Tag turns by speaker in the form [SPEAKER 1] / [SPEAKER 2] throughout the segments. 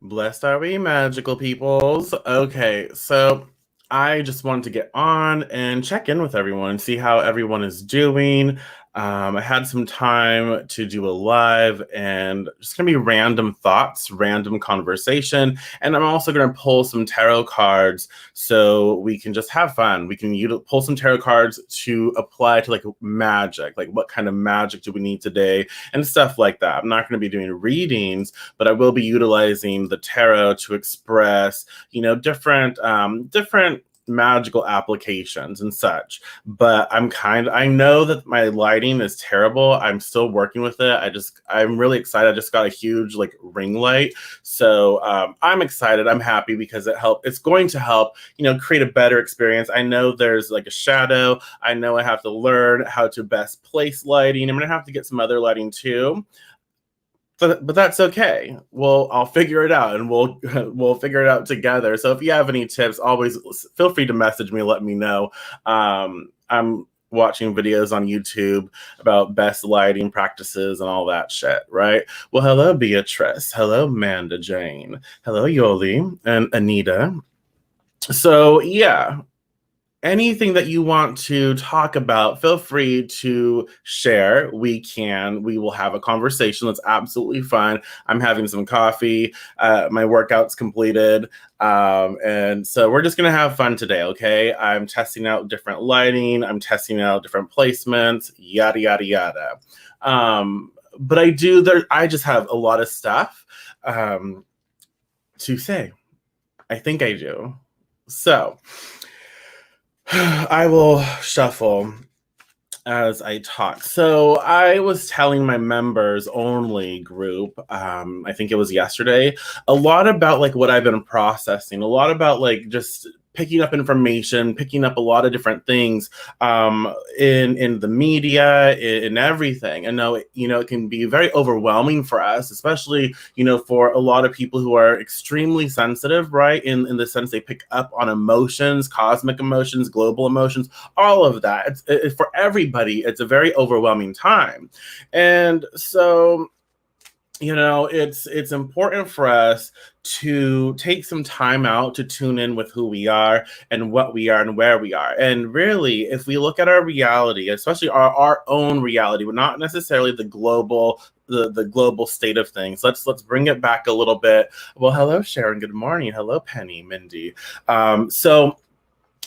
[SPEAKER 1] Blessed are we, magical peoples. Okay, so I just wanted to get on and check in with everyone, see how everyone is doing. I had some time to do a live and just gonna be random thoughts, random conversation. And I'm also gonna pull some tarot cards so we can just have fun. We can pull some tarot cards to apply to like magic, like what kind of magic do we need today and stuff like that. I'm not gonna be doing readings, but I will be utilizing the tarot to express, different magical applications and such. But I know that my lighting is terrible. I'm still working with it. I'm really excited. I just got a huge like ring light. So I'm excited. I'm happy because it's going to help, create a better experience. I know there's like a shadow. I know I have to learn how to best place lighting. I'm going to have to get some other lighting too. But that's okay. Well, I'll figure it out, and we'll figure it out together. So if you have any tips, always feel free to message me. Let me know. I'm watching videos on YouTube about best lighting practices and all that shit, right? Well, hello Beatrice. Hello Manda Jane. Hello Yoli and Anita. So yeah, anything that you want to talk about, feel free to share. We will have a conversation. That's absolutely fine. I'm having some coffee. My workout's completed. And so we're just going to have fun today. Okay. I'm testing out different lighting. I'm testing out different placements, yada, yada, yada. But I just have a lot of stuff, to say. I think I do. So, I will shuffle as I talk. So I was telling my members only group, I think it was yesterday, a lot about like what I've been processing, a lot about like just picking up information, picking up a lot of different things in the media, in everything. And now, it can be very overwhelming for us, especially, for a lot of people who are extremely sensitive, right? In the sense they pick up on emotions, cosmic emotions, global emotions, all of that. It's for everybody, it's a very overwhelming time. And so, it's important for us to take some time out to tune in with who we are and what we are and where we are. And really, if we look at our reality, especially our own reality, but not necessarily the global state of things. Let's bring it back a little bit. Well, hello Sharon, good morning. Hello Penny, Mindy. So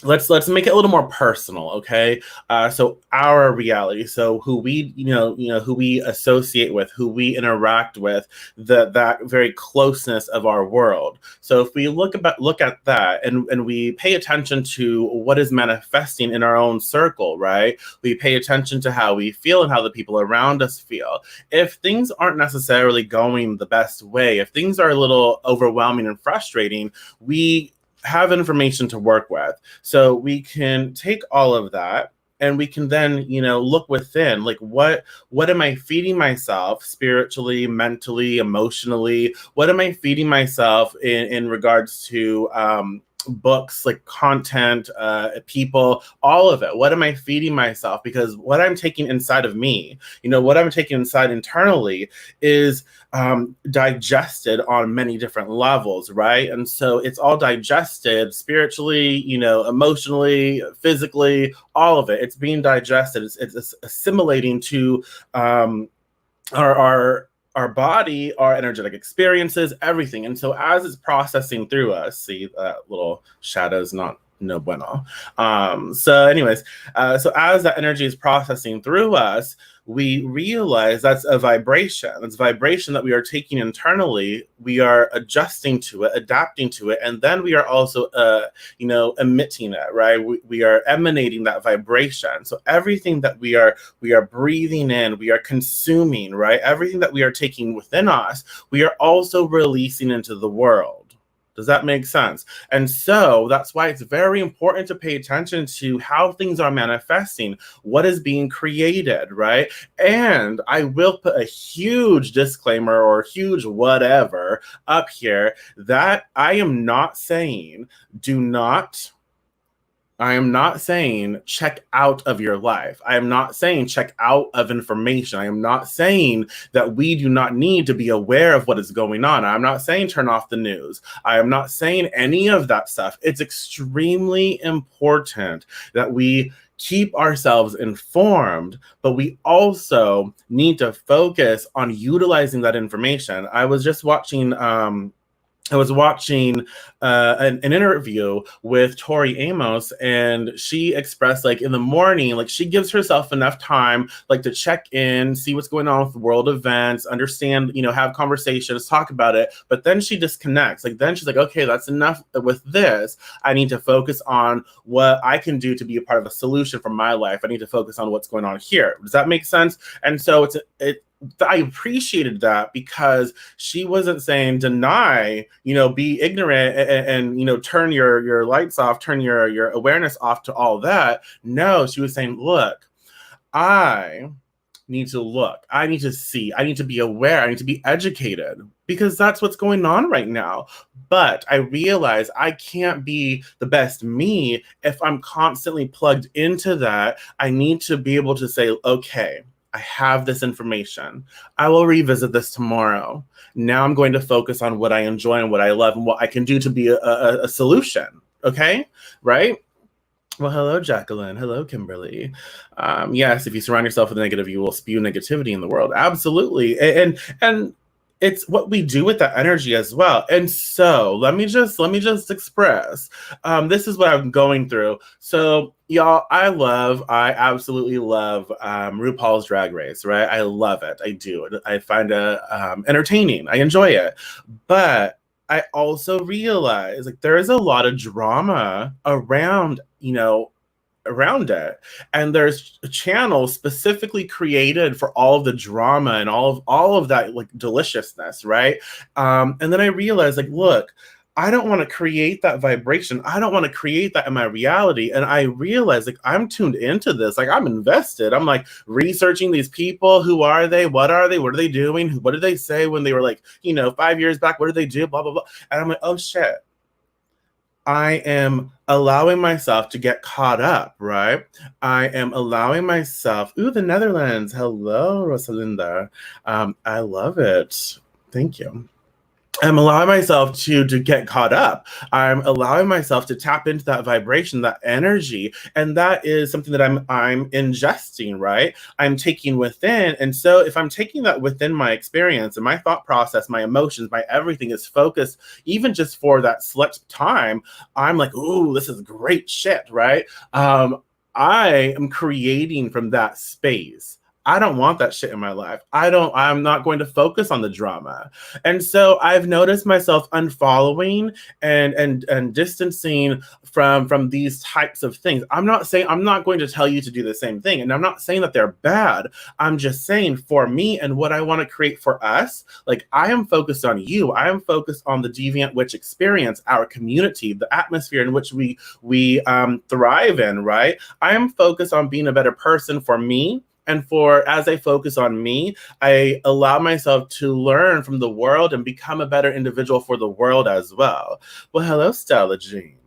[SPEAKER 1] let's make it a little more personal, okay? So our reality, so who we who we associate with, who we interact with, that very closeness of our world. So if we look at that and we pay attention to what is manifesting in our own circle, right? We pay attention to how we feel and how the people around us feel. If things aren't necessarily going the best way, if things are a little overwhelming and frustrating, we have information to work with. So we can take all of that and we can then, look within, like what am I feeding myself spiritually, mentally, emotionally? What am I feeding myself in regards to books, like content, people, all of it? What am I feeding myself? Because what I'm taking inside of me, what I'm taking inside internally is digested on many different levels, right? And so it's all digested spiritually, emotionally, physically, all of it. It's being digested. It's assimilating to our body, our energetic experiences, everything. And so as it's processing through us, see that little shadow's not no bueno. So anyways, so as that energy is processing through us, we realize that's a vibration. It's vibration that we are taking internally. We are adjusting to it, adapting to it, and then we are also, emitting it, right? We are emanating that vibration. So everything that we are breathing in, we are consuming, right? Everything that we are taking within us, we are also releasing into the world. Does that make sense? And so that's why it's very important to pay attention to how things are manifesting, what is being created, right? And I will put a huge disclaimer or huge whatever up here that I am not saying do not I am not saying check out of your life. I am not saying check out of information. I am not saying that we do not need to be aware of what is going on. I'm not saying turn off the news. I am not saying any of that stuff. It's extremely important that we keep ourselves informed, but we also need to focus on utilizing that information. I was watching an interview with Tori Amos, and she expressed like in the morning, like she gives herself enough time like to check in, see what's going on with world events, understand, have conversations, talk about it. But then she disconnects. Like then she's like, okay, that's enough with this. I need to focus on what I can do to be a part of a solution for my life. I need to focus on what's going on here. Does that make sense? And so I appreciated that because she wasn't saying deny, be ignorant and turn your lights off, turn your awareness off to all that. No, she was saying, look, I need to look, I need to see, I need to be aware, I need to be educated because that's what's going on right now. But I realize I can't be the best me if I'm constantly plugged into that. I need to be able to say, okay, I have this information. I will revisit this tomorrow. Now I'm going to focus on what I enjoy and what I love and what I can do to be a solution. Okay? Right? Well, hello, Jacqueline. Hello, Kimberly. Yes, if you surround yourself with negative, you will spew negativity in the world. Absolutely. And it's what we do with that energy as well. And so let me just express. This is what I'm going through. So y'all, I absolutely love RuPaul's Drag Race, right? I love it. I do. I find it entertaining. I enjoy it. But I also realize like there is a lot of drama around it, and there's channels specifically created for all of the drama and all of that like deliciousness, right? And then I realized like, look, I don't want to create that vibration. I don't want to create that in my reality. And I realized like I'm tuned into this. Like I'm invested. I'm like researching these people. Who are they? What are they? What are they doing? What did they say when they were like, 5 years back? What did they do? Blah, blah, blah. And I'm like, oh shit. I am allowing myself to get caught up, right? I am allowing myself. Ooh, the Netherlands. Hello, Rosalinda. I love it. Thank you. I'm allowing myself to get caught up. I'm allowing myself to tap into that vibration, that energy, and that is something that I'm ingesting, right? I'm taking within, and so if I'm taking that within my experience and my thought process, my emotions, my everything is focused, even just for that select time, I'm like, ooh, this is great shit, right? I am creating from that space. I don't want that shit in my life. I'm not going to focus on the drama. And so I've noticed myself unfollowing and distancing from these types of things. I'm not going to tell you to do the same thing. And I'm not saying that they're bad. I'm just saying for me and what I want to create for us, like I am focused on you. I am focused on the Deviant Witch experience, our community, the atmosphere in which we thrive in, right? I am focused on being a better person for me. And as I focus on me, I allow myself to learn from the world and become a better individual for the world as well. Well, hello, Stella Jean.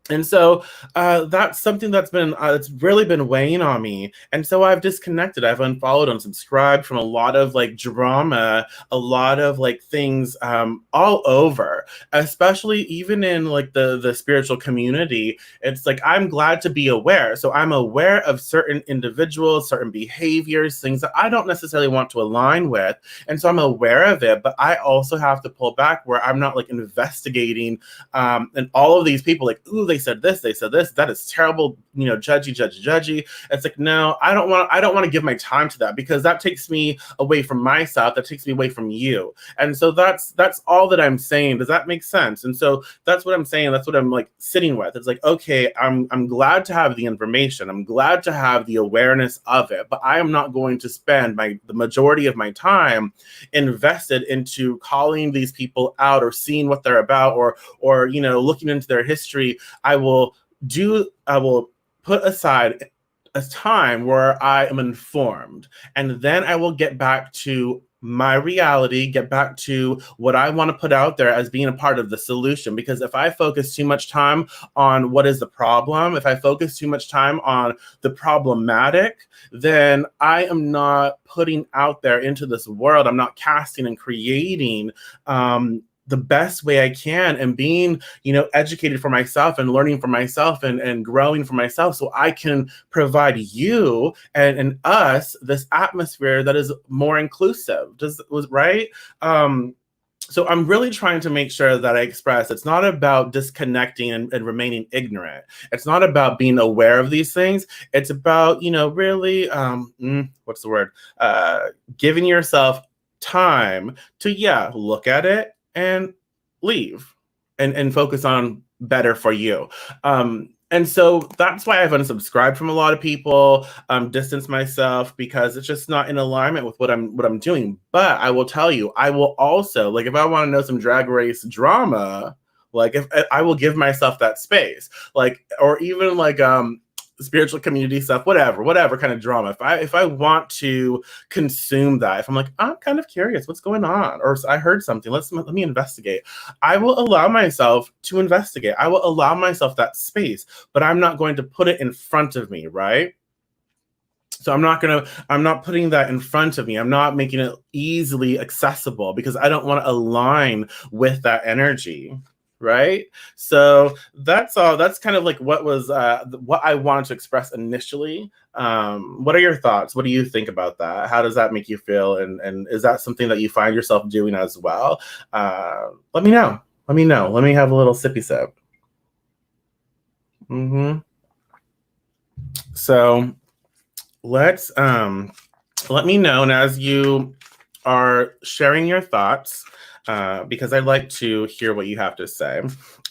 [SPEAKER 1] And so that's something that's it's really been weighing on me. And so I've disconnected. I've unfollowed, unsubscribed from a lot of like drama, a lot of like things all over, especially even in like the spiritual community. It's like I'm glad to be aware. So I'm aware of certain individuals, certain behaviors, things that I don't necessarily want to align with. And so I'm aware of it, but I also have to pull back where I'm not like investigating and all of these people like, ooh, they said this, that is terrible, judgy. It's like, no, I don't want to give my time to that because that takes me away from myself, that takes me away from you. And so that's all that I'm saying. Does that make sense? And so that's what I'm saying. That's what I'm like sitting with. It's like, okay, I'm glad to have the information. I'm glad to have the awareness of it, but I am not going to spend the majority of my time invested into calling these people out or seeing what they're about or looking into their history. I will put aside a time where I am informed, and then I will get back to my reality, get back to what I want to put out there as being a part of the solution. Because if I focus too much time on what is the problem, if I focus too much time on the problematic, then I am not putting out there into this world. I'm not casting and creating the best way I can, and being, educated for myself and learning for myself, and growing for myself, so I can provide you and us this atmosphere that is more inclusive. Right? So I'm really trying to make sure that I express it's not about disconnecting and remaining ignorant. It's not about being aware of these things. It's about, really, what's the word? Giving yourself time to, look at it and leave, and focus on better for you. And so that's why I've unsubscribed from a lot of people, distanced myself, because it's just not in alignment with what I'm doing. But I will tell you, I will also, like, if I want to know some drag race drama, like, if I will give myself that space, like, or even like spiritual community stuff, whatever kind of drama. If I want to consume that, if I'm like, I'm kind of curious what's going on, or I heard something, let me investigate, I will allow myself to investigate. I will allow myself that space, but I'm not going to put it in front of me, right? So I'm not putting that in front of me. I'm not making it easily accessible, because I don't want to align with that energy. Right? So that's all. That's kind of like what I wanted to express initially. What are your thoughts? What do you think about that? How does that make you feel? And is that something that you find yourself doing as well? Let me know. Let me know. Let me have a little sippy sip. So let me know, and as you are sharing your thoughts, because I'd like to hear what you have to say,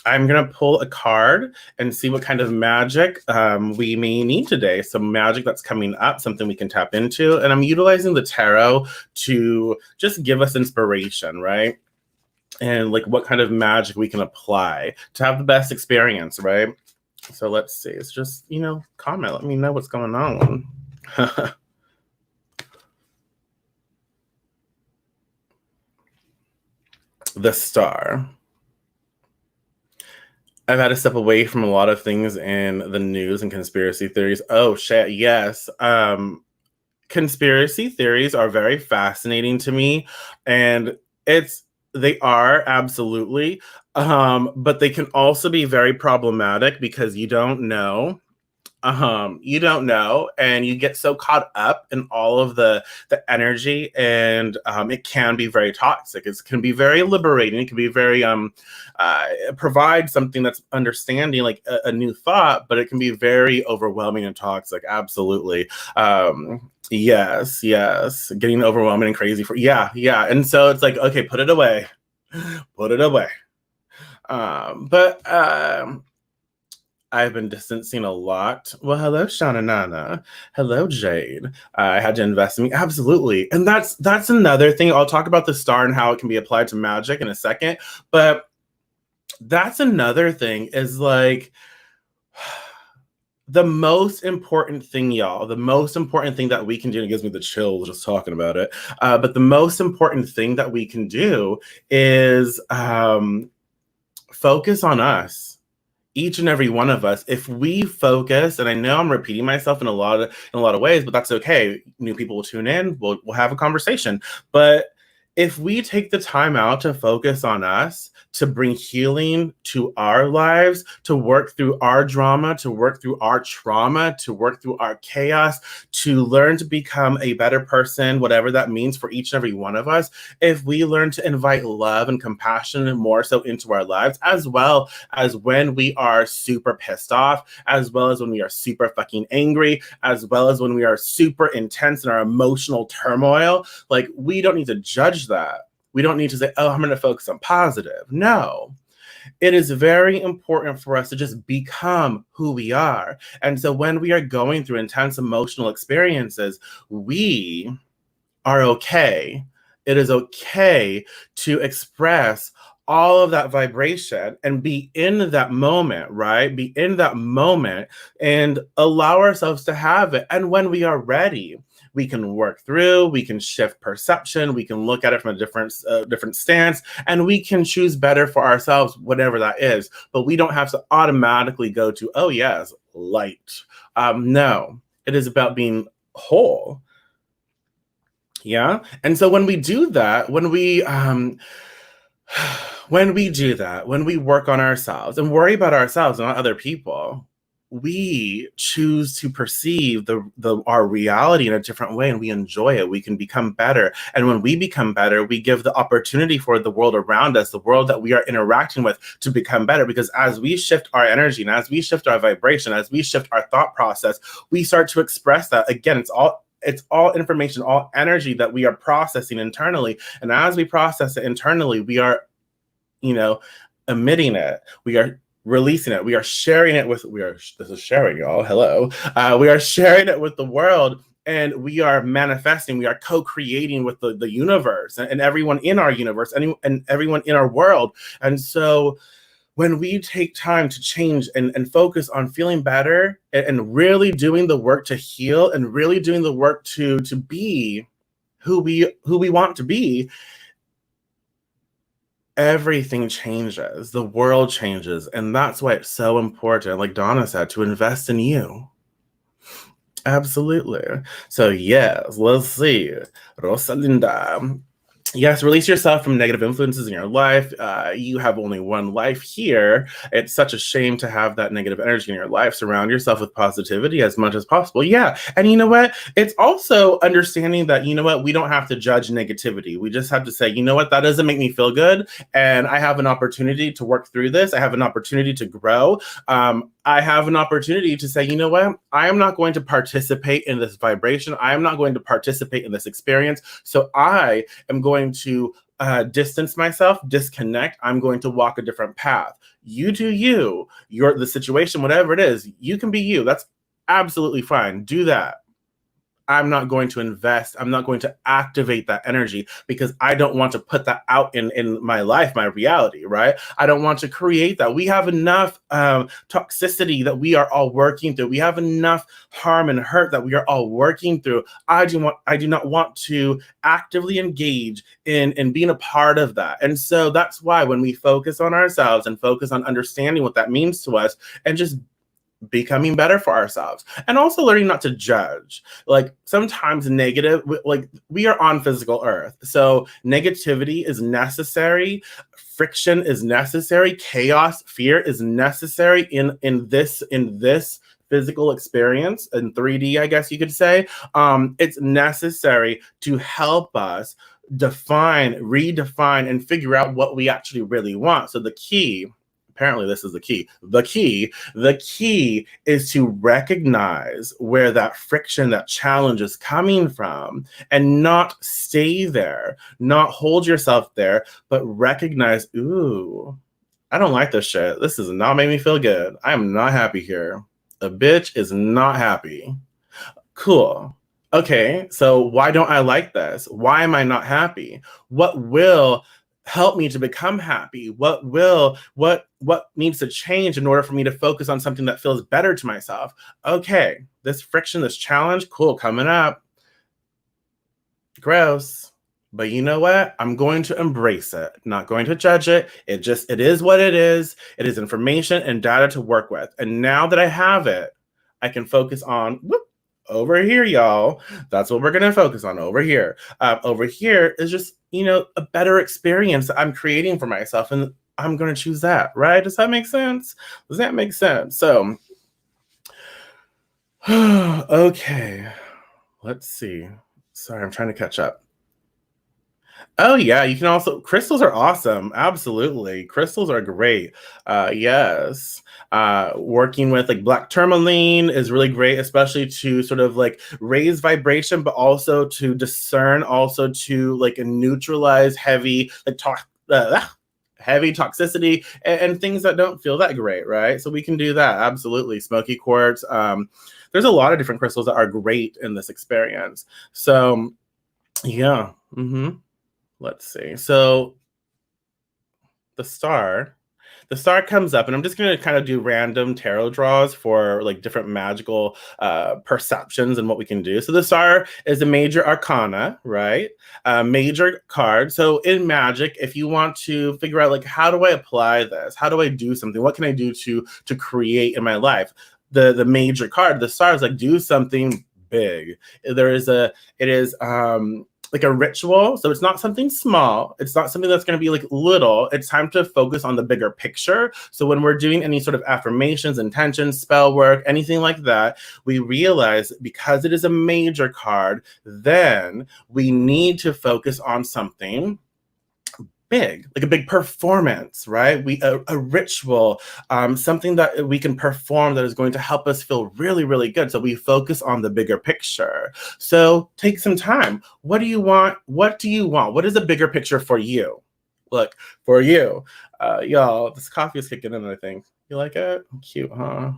[SPEAKER 1] I'm going to pull a card and see what kind of magic we may need today. Some magic that's coming up, something we can tap into. And I'm utilizing the tarot to just give us inspiration, right? And like what kind of magic we can apply to have the best experience, right? So let's see. It's just, comment. Let me know what's going on. The Star. I've had to step away from a lot of things in the news and conspiracy theories. Oh shit, yes. Conspiracy theories are very fascinating to me, and they are, absolutely. But they can also be very problematic, because you don't know, and you get so caught up in all of the energy, and it can be very toxic. It can be very liberating. It can be very provide something that's understanding, like a new thought, but it can be very overwhelming and toxic. Absolutely. Yes, getting overwhelming and crazy and so it's like, okay, put it away. But I've been distancing a lot. Well, hello, Shauna Nana. Hello, Jade. I had to invest in me. Absolutely. And that's another thing. I'll talk about the star and how it can be applied to magic in a second. But that's another thing, is like, the most important thing, y'all, the most important thing that we can do, and it gives me the chills just talking about it, but the most important thing that we can do is focus on us. Each and every one of us, if we focus, and I know I'm repeating myself in a lot of ways, but that's okay. New people will tune in. We'll have a conversation. But if we take the time out to focus on us, to bring healing to our lives, to work through our drama, to work through our trauma, to work through our chaos, to learn to become a better person, whatever that means for each and every one of us, if we learn to invite love and compassion more so into our lives, as well as when we are super pissed off, as well as when we are super fucking angry, as well as when we are super intense in our emotional turmoil, like, we don't need to judge that. We don't need to say, oh, I'm going to focus on positive. No, it is very important for us to just become who we are. And so when we are going through intense emotional experiences, we are okay. It is okay to express all of that vibration and be in that moment, right? Be in that moment and allow ourselves to have it. And when we are ready, we can work through, we can shift perception, we can look at it from a different stance, and we can choose better for ourselves, whatever that is. But we don't have to automatically go to, oh yes, light. No, it is about being whole. Yeah. And so when we do that, when we work on ourselves and worry about ourselves and not other people, we choose to perceive our reality in a different way, and we enjoy it. We can become better. And when we become better, we give the opportunity for the world around us, the world that we are interacting with, to become better. Because as we shift our energy and as we shift our vibration, as we shift our thought process, we start to express that. Again, it's all information, all energy that we are processing internally. And as we process it internally, we are, emitting it. We are releasing it. We are sharing it with, this is sharing, y'all. Hello. We are sharing it with the world, and we are manifesting. We are co-creating with the universe and everyone in our universe and everyone in our world. And so when we take time to change and focus on feeling better and really doing the work to heal and really doing the work to be who we want to be, everything changes. The world changes. And that's why it's so important, like Donna said, to invest in you. Absolutely. So yes, let's see. Rosalinda. Yes, release yourself from negative influences in your life. You have only one life here. It's such a shame to have that negative energy in your life. Surround yourself with positivity as much as possible. Yeah. And you know what? It's also understanding that, we don't have to judge negativity. We just have to say, that doesn't make me feel good. And I have an opportunity to work through this. I have an opportunity to grow. I have an opportunity to say, I am not going to participate in this vibration. I am not going to participate in this experience. So I am going to distance myself, disconnect. I'm going to walk a different path. You do you. The situation, whatever it is, you can be you. That's absolutely fine. Do that. I'm not going to invest. I'm not going to activate that energy because I don't want to put that out in my life, my reality, right? I don't want to create that. We have enough toxicity that we are all working through. We have enough harm and hurt that we are all working through. I do not want to actively engage in being a part of that. And so that's why when we focus on ourselves and focus on understanding what that means to us and just becoming better for ourselves, and also learning not to judge. Like sometimes we are on physical earth, so negativity is necessary, friction is necessary, chaos, fear is necessary in this physical experience in 3D, I guess you could say. It's necessary to help us define, redefine, and figure out what we actually really want. So the key, apparently this is the key. The key is to recognize where that friction, that challenge is coming from, and not stay there, not hold yourself there, but recognize, ooh, I don't like this shit. This does not make me feel good. I am not happy here. A bitch is not happy. Cool. Okay, so why don't I like this? Why am I not happy? What will help me to become happy? What needs to change in order for me to focus on something that feels better to myself? Okay, this friction, this challenge, cool, coming up. Gross. But you know what? I'm going to embrace it. Not going to judge it. It is what it is. It is information and data to work with. And now that I have it, I can focus on over here, y'all. That's what we're going to focus on over here. Over here is just, a better experience that I'm creating for myself. And I'm going to choose that, right? Does that make sense? Does that make sense? So, okay. Let's see. Sorry, I'm trying to catch up. Oh yeah, you can also, crystals are awesome. Absolutely. Crystals are great. Yes. Working with like black tourmaline is really great, especially to sort of like raise vibration, but also to discern, also to like neutralize heavy heavy toxicity and things that don't feel that great, right? So we can do that. Absolutely. Smoky quartz. There's a lot of different crystals that are great in this experience. So yeah. Let's see. So the the star comes up, and I'm just going to kind of do random tarot draws for like different magical perceptions and what we can do. So the star is a major arcana, right? Major card. So in magic, if you want to figure out like how do I apply this? How do I do something? What can I do to create in my life? The major card, the star is like do something big. It is like a ritual. So it's not something small. It's not something that's going to be like little. It's time to focus on the bigger picture. So when we're doing any sort of affirmations, intentions, spell work, anything like that, we realize because it is a major card, then we need to focus on something big, like a big performance, right? A ritual, something that we can perform that is going to help us feel really, really good. So we focus on the bigger picture. So take some time. What do you want? What do you want? What is a bigger picture for you? Look, for you, y'all, this coffee is kicking in, I think. You like it? Cute, huh?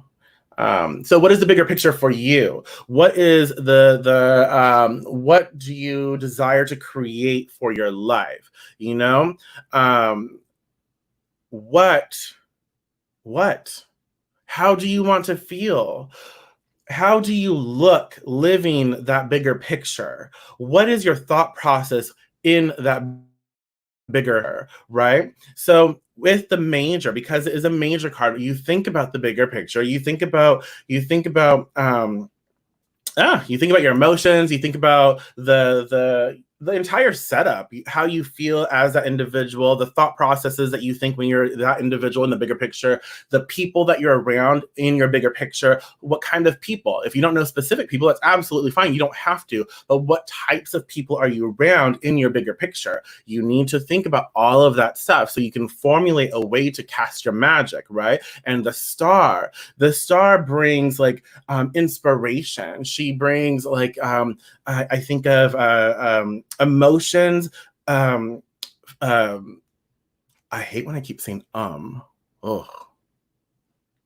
[SPEAKER 1] So what is the bigger picture for you? What is what do you desire to create for your life? You know, what, how do you want to feel? How do you look living that bigger picture? What is your thought process in that bigger, right? So with the major, because it is a major card, you think about the bigger picture. You think about your emotions, you think about the entire setup, how you feel as that individual, the thought processes that you think when you're that individual in the bigger picture, the people that you're around in your bigger picture, what kind of people. If you don't know specific people, that's absolutely fine. You don't have to. But what types of people are you around in your bigger picture? You need to think about all of that stuff so you can formulate a way to cast your magic, right? And the star brings like inspiration. She brings like I think of emotions. I hate when I keep saying Oh,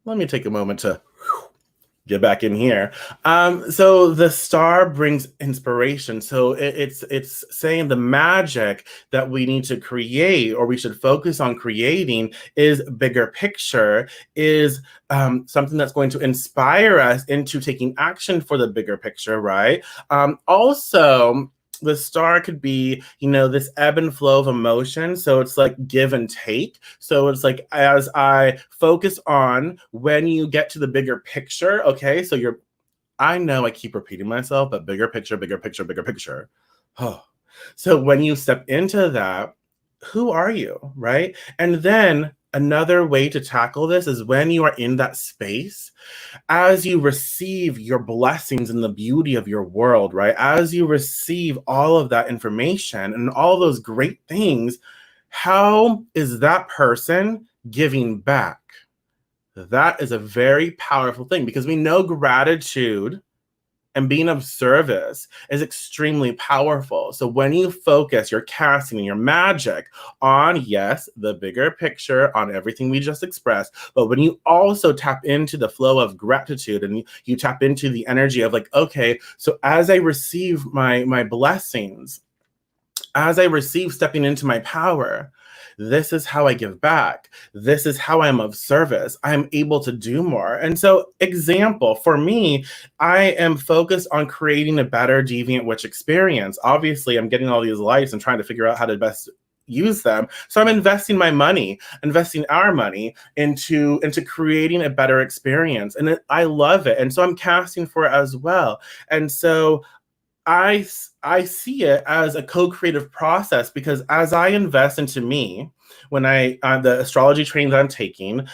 [SPEAKER 1] let me take a moment to get back in here. So the star brings inspiration. So it's saying the magic that we need to create, or we should focus on creating, is bigger picture, is something that's going to inspire us into taking action for the bigger picture, right? Also, the star could be, this ebb and flow of emotion. So it's like give and take. So it's like, as I focus on when you get to the bigger picture, okay, so I know I keep repeating myself, but bigger picture, bigger picture, bigger picture. Oh. So when you step into that, who are you, right? And then another way to tackle this is when you are in that space, as you receive your blessings and the beauty of your world, right? As you receive all of that information and all those great things, how is that person giving back? That is a very powerful thing, because we know gratitude and being of service is extremely powerful. So when you focus your casting and your magic on, yes, the bigger picture, on everything we just expressed, but when you also tap into the flow of gratitude and you tap into the energy of like, okay, so as I receive my blessings, as I receive stepping into my power, this is how I give back. This is how I'm of service. I'm able to do more. And so, example, for me, I am focused on creating a better Deviant Witch experience. Obviously, I'm getting all these lights and trying to figure out how to best use them. So I'm investing our money into creating a better experience. And I love it. And so I'm casting for it as well. And so I see it as a co-creative process, because as I invest into me, when the astrology training that I'm taking,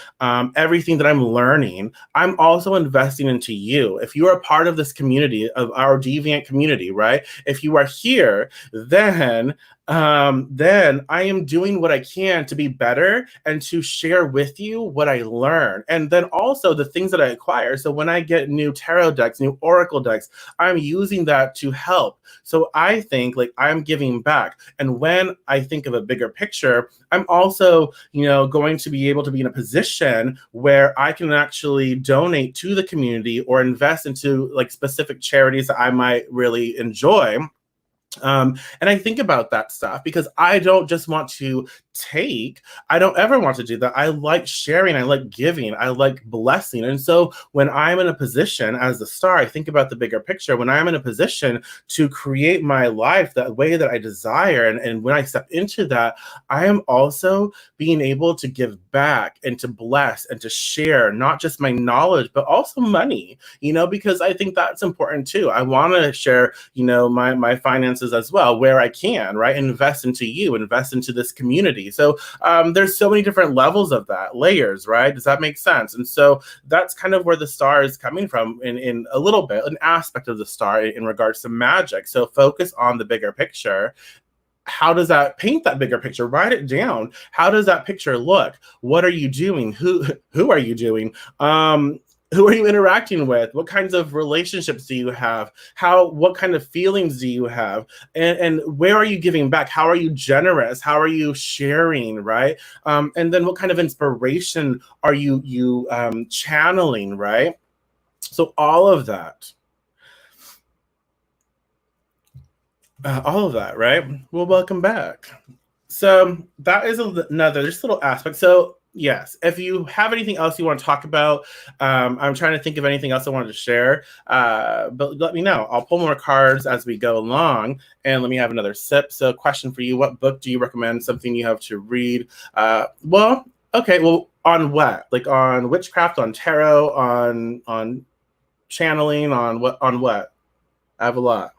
[SPEAKER 1] everything that I'm learning, I'm also investing into you. If you are a part of this community, of our Deviant community, right? If you are here, then I am doing what I can to be better and to share with you what I learn. And then also the things that I acquire. So when I get new tarot decks, new oracle decks, I'm using that to help. So I think like I'm giving back. And when I think of a bigger picture, I'm also, going to be able to be in a position where I can actually donate to the community or invest into like specific charities that I might really enjoy. And I think about that stuff because I don't just want to take. I don't ever want to do that. I like sharing. I like giving. I like blessing. And so when I'm in a position as a star, I think about the bigger picture. When I'm in a position to create my life that way that I desire, and when I step into that, I am also being able to give back and to bless and to share not just my knowledge, but also money, because I think that's important too. I want to share, my finances as well, where I can, right? Invest into you, invest into this community. So there's so many different levels of that, layers, right? Does that make sense? And so that's kind of where the star is coming from in a little bit, an aspect of the star in regards to magic. So focus on the bigger picture. How does that paint that bigger picture? Write it down. How does that picture look? What are you doing? Who are you doing? Who are you interacting with? What kinds of relationships do you have? What kind of feelings do you have? And where are you giving back? How are you generous? How are you sharing, right? And then what kind of inspiration are you channeling, right? So all of that. All of that, right? Well, welcome back. So that is another just little aspect. So yes, if you have anything else you want to talk about, I'm trying to think of anything else I wanted to share, but let me know. I'll pull more cards as we go along, and let me have another sip. So question for you: what book do you recommend? Something you have to read? Well, okay. Well, on what? Like on witchcraft, on tarot, on channeling, on what? On what? I have a lot.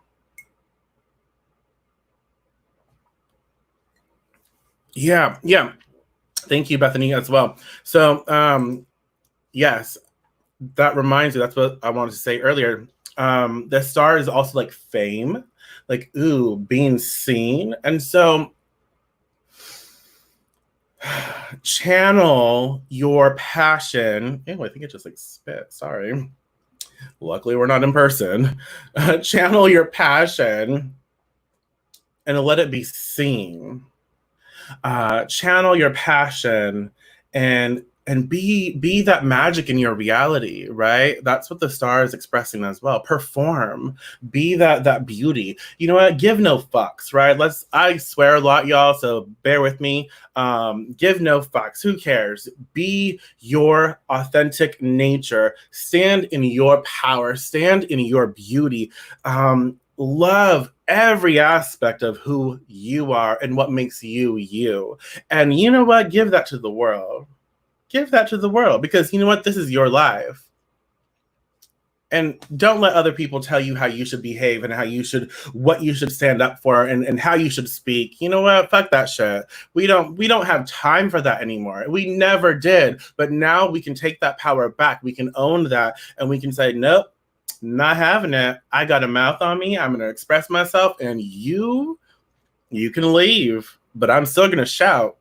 [SPEAKER 1] Yeah, yeah. Thank you, Bethany, as well. So, yes, that reminds me. That's what I wanted to say earlier. The star is also like fame, like ooh, being seen, and so channel your passion. Oh, I think it just like spit. Sorry. Luckily, we're not in person. Channel your passion and let it be seen. Channel your passion and be that magic in your reality, right? That's what the star is expressing as well. Perform, be that beauty. You know what? Give no fucks, right? I swear a lot, y'all, so bear with me. Give no fucks. Who cares? Be your authentic nature. Stand in your power. Stand in your beauty. Love every aspect of who you are and what makes you you. And you know what? Give that to the world. Give that to the world because you know what? This is your life. And don't let other people tell you how you should behave and what you should stand up for and how you should speak. You know what? Fuck that shit. We don't have time for that anymore. We never did. But now we can take that power back. We can own that and we can say, nope, not having it. I got a mouth on me. I'm going to express myself and you can leave, but I'm still going to shout.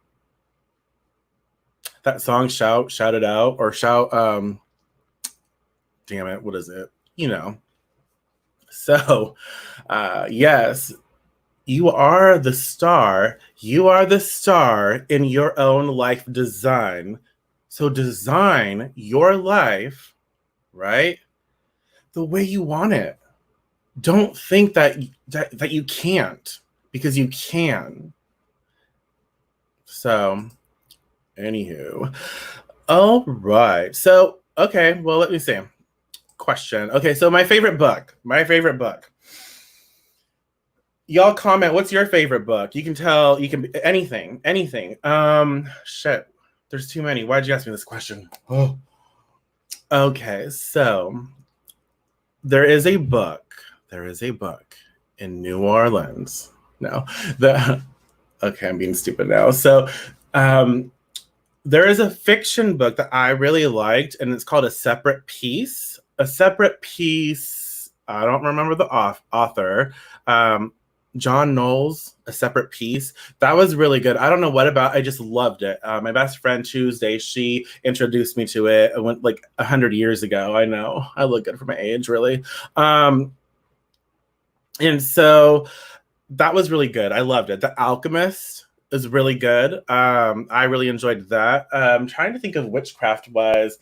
[SPEAKER 1] That song, shout it out, or shout, damn it, what is it? So, yes, you are the star. You are the star in your own life design. So design your life, right? The way you want it. Don't think that you can't, because you can. So, anywho. All right. So, okay, well, let me see. Question. Okay, so my favorite book. Y'all comment, what's your favorite book? You can tell, anything. Shit. There's too many. Why'd you ask me this question? Oh. Okay, so there is a book in New Orleans. No. Okay, I'm being stupid now. So, there is a fiction book that I really liked, and it's called A Separate Piece. A Separate Piece. I don't remember the author. John Knowles, A Separate Piece. That was really good. I don't know what about. I just loved it. My best friend Tuesday, she introduced me to it. I went like 100 years ago. I know. I look good for my age, really. And so that was really good. I loved it. The Alchemist is really good. I really enjoyed that. I'm trying to think of witchcraft was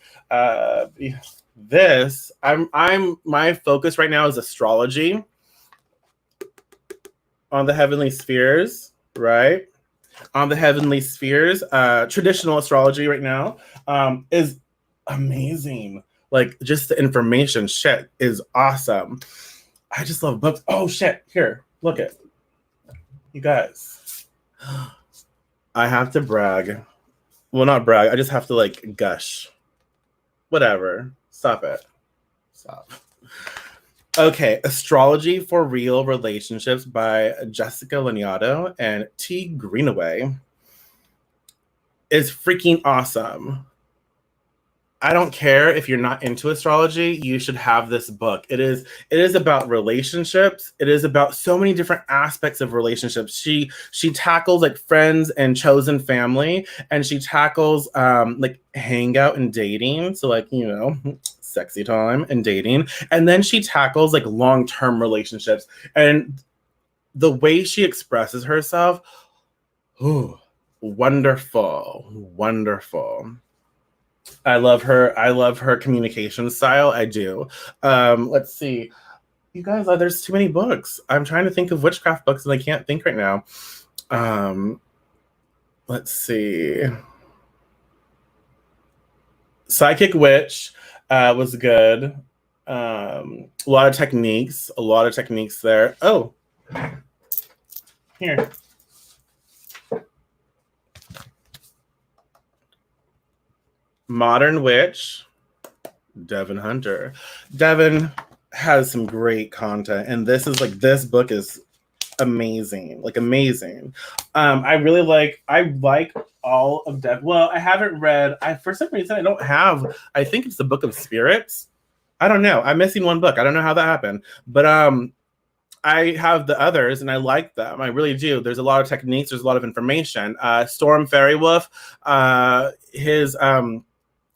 [SPEAKER 1] this. I'm my focus right now is astrology. on the heavenly spheres, right? On the heavenly spheres, traditional astrology right now is amazing. Like just the information shit is awesome. I just love books. Oh shit, here, look it. You guys. I have to brag. Well, not brag. I just have to like gush. Whatever. Stop it. Stop. Okay, Astrology for Real Relationships by Jessica Lanyadoo and T. Greenaway is freaking awesome. I don't care if you're not into astrology, you should have this book. It is about relationships. It is about so many different aspects of relationships. She tackles like friends and chosen family, and she tackles like hangout and dating. So like, you know, sexy time and dating. And then she tackles like long-term relationships. And the way she expresses herself, ooh, wonderful, wonderful. I love her. I love her communication style. I do. Let's see. You guys, there's too many books. I'm trying to think of witchcraft books and I can't think right now. Let's see. Psychic Witch was good. A lot of techniques. A lot of techniques there. Oh, here. Modern Witch, Devin Hunter. Devin has some great content, and this book is amazing, like amazing. I like all of Devin. Well, I haven't read. For some reason I don't have. I think it's the Book of Spirits. I don't know. I'm missing one book. I don't know how that happened, but I have the others and I like them. I really do. There's a lot of techniques. There's a lot of information. Storm Fairy Wolf, his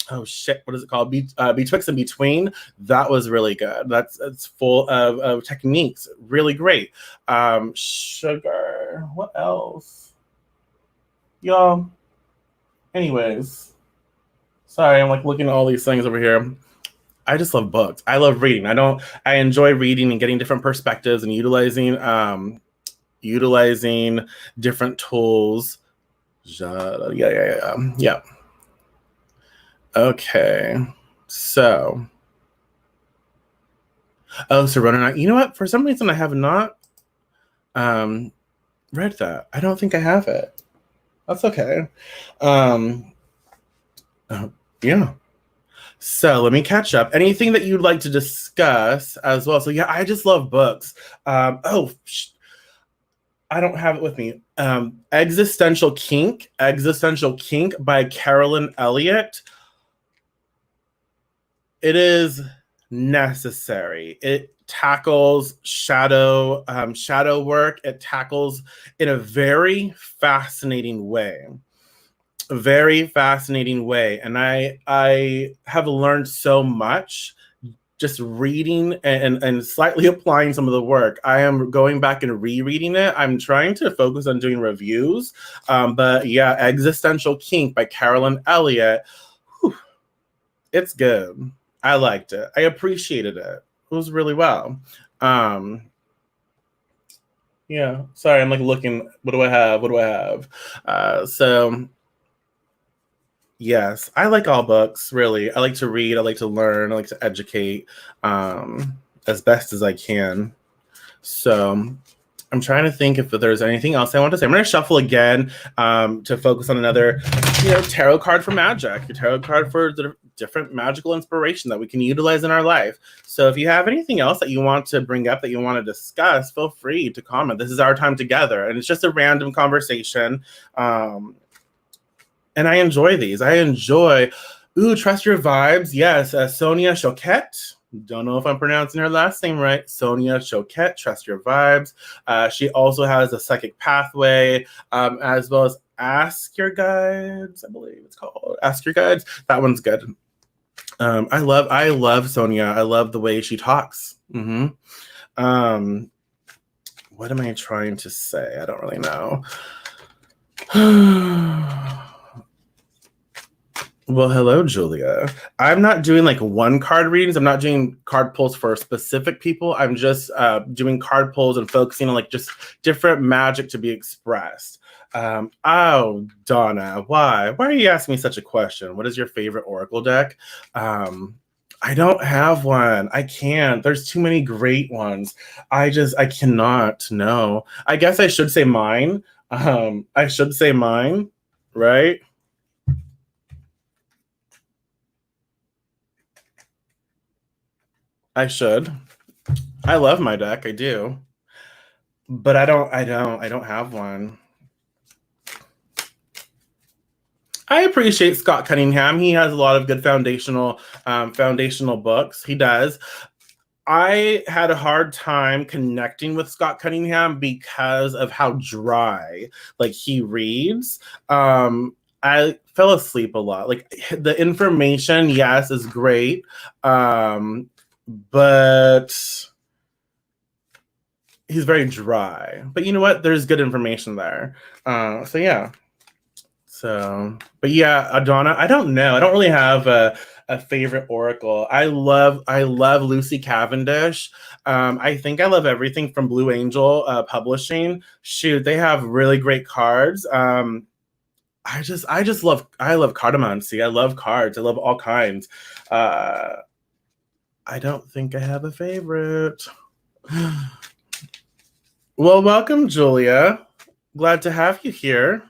[SPEAKER 1] oh shit, what is it called? Betwixt and Between. That was really good. It's full of techniques. Really great. Sugar. What else? Y'all. Anyways. Sorry, I'm like looking at all these things over here. I just love books. I love reading. I enjoy reading and getting different perspectives and utilizing different tools. Yeah. Okay. So Running Out. You know what? For some reason I have not read that. I don't think I have it. That's okay. Yeah. So let me catch up. Anything that you'd like to discuss as well? So yeah, I just love books. I don't have it with me. Existential Kink by Carolyn Elliott. It is necessary. It tackles shadow work. It tackles in a very fascinating way. And I have learned so much just reading and slightly applying some of the work. I am going back and rereading it. I'm trying to focus on doing reviews. But yeah, Existential Kink by Carolyn Elliott. Whew, it's good. I liked it. I appreciated it. It was really well. Yeah, sorry, I'm like looking, what do I have? So yes, I like all books, really. I like to read, I like to learn, I like to educate as best as I can. So I'm trying to think if there's anything else I want to say. I'm going to shuffle again to focus on another, tarot card for magic, a tarot card for the different magical inspiration that we can utilize in our life. So if you have anything else that you want to bring up, that you want to discuss, feel free to comment. This is our time together, and it's just a random conversation. And I enjoy these. Trust Your Vibes. Yes, Sonia Choquette. Don't know if I'm pronouncing her last name right. Sonia Choquette, Trust Your Vibes. She also has a Psychic Pathway, as well as Ask Your Guides, I believe it's called. Ask Your Guides. That one's good. I love Sonia. I love the way she talks. What am I trying to say? I don't really know. Well, hello, Julia. I'm not doing like one card readings. I'm not doing card pulls for specific people. I'm just doing card pulls and focusing on like just different magic to be expressed. Oh, Donna, why? Why are you asking me such a question? What is your favorite Oracle deck? I don't have one. I can't. There's too many great ones. I cannot. No. I guess I should say mine. I should say mine, right? I should. I love my deck. I do. But I don't have one. I appreciate Scott Cunningham. He has a lot of good foundational books. He does. I had a hard time connecting with Scott Cunningham because of how dry like he reads. I fell asleep a lot. Like the information, yes, is great. But he's very dry. But you know what? There's good information there. So yeah. So, but yeah, Adonna, I don't know. I don't really have a favorite oracle. I love Lucy Cavendish. I think I love everything from Blue Angel Publishing. Shoot, they have really great cards. I love cartomancy. I love cards. I love all kinds. I don't think I have a favorite. Well, welcome, Julia. Glad to have you here.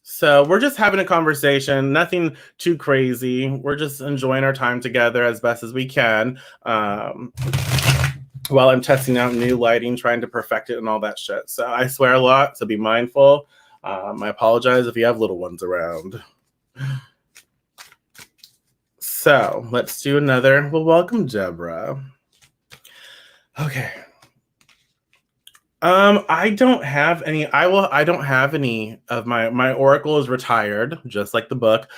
[SPEAKER 1] So we're just having a conversation, nothing too crazy. We're just enjoying our time together as best as we can. While I'm testing out new lighting, trying to perfect it and all that shit. So I swear a lot, so be mindful. I apologize if you have little ones around. So let's do another. Well, welcome, Deborah. Okay. I don't have any. I don't have any of my Oracle is retired, just like the book.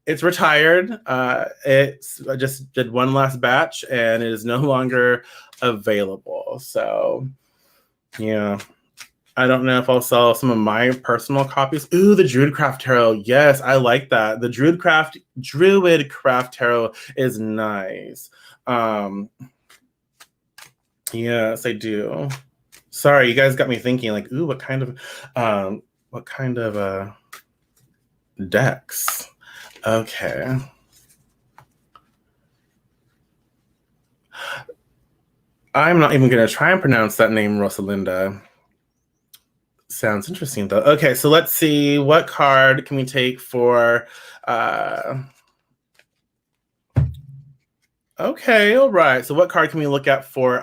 [SPEAKER 1] It's retired. I just did one last batch and it is no longer available. So yeah. I don't know if I'll sell some of my personal copies. Ooh, the Druidcraft Tarot. Yes, I like that. The Druidcraft Tarot is nice. Yes, I do. Sorry, you guys got me thinking like, ooh, what kind of decks? Okay. I'm not even gonna try and pronounce that name, Rosalinda. Sounds interesting though. Okay, so let's see, what card can we take for okay, all right. So what card can we look at for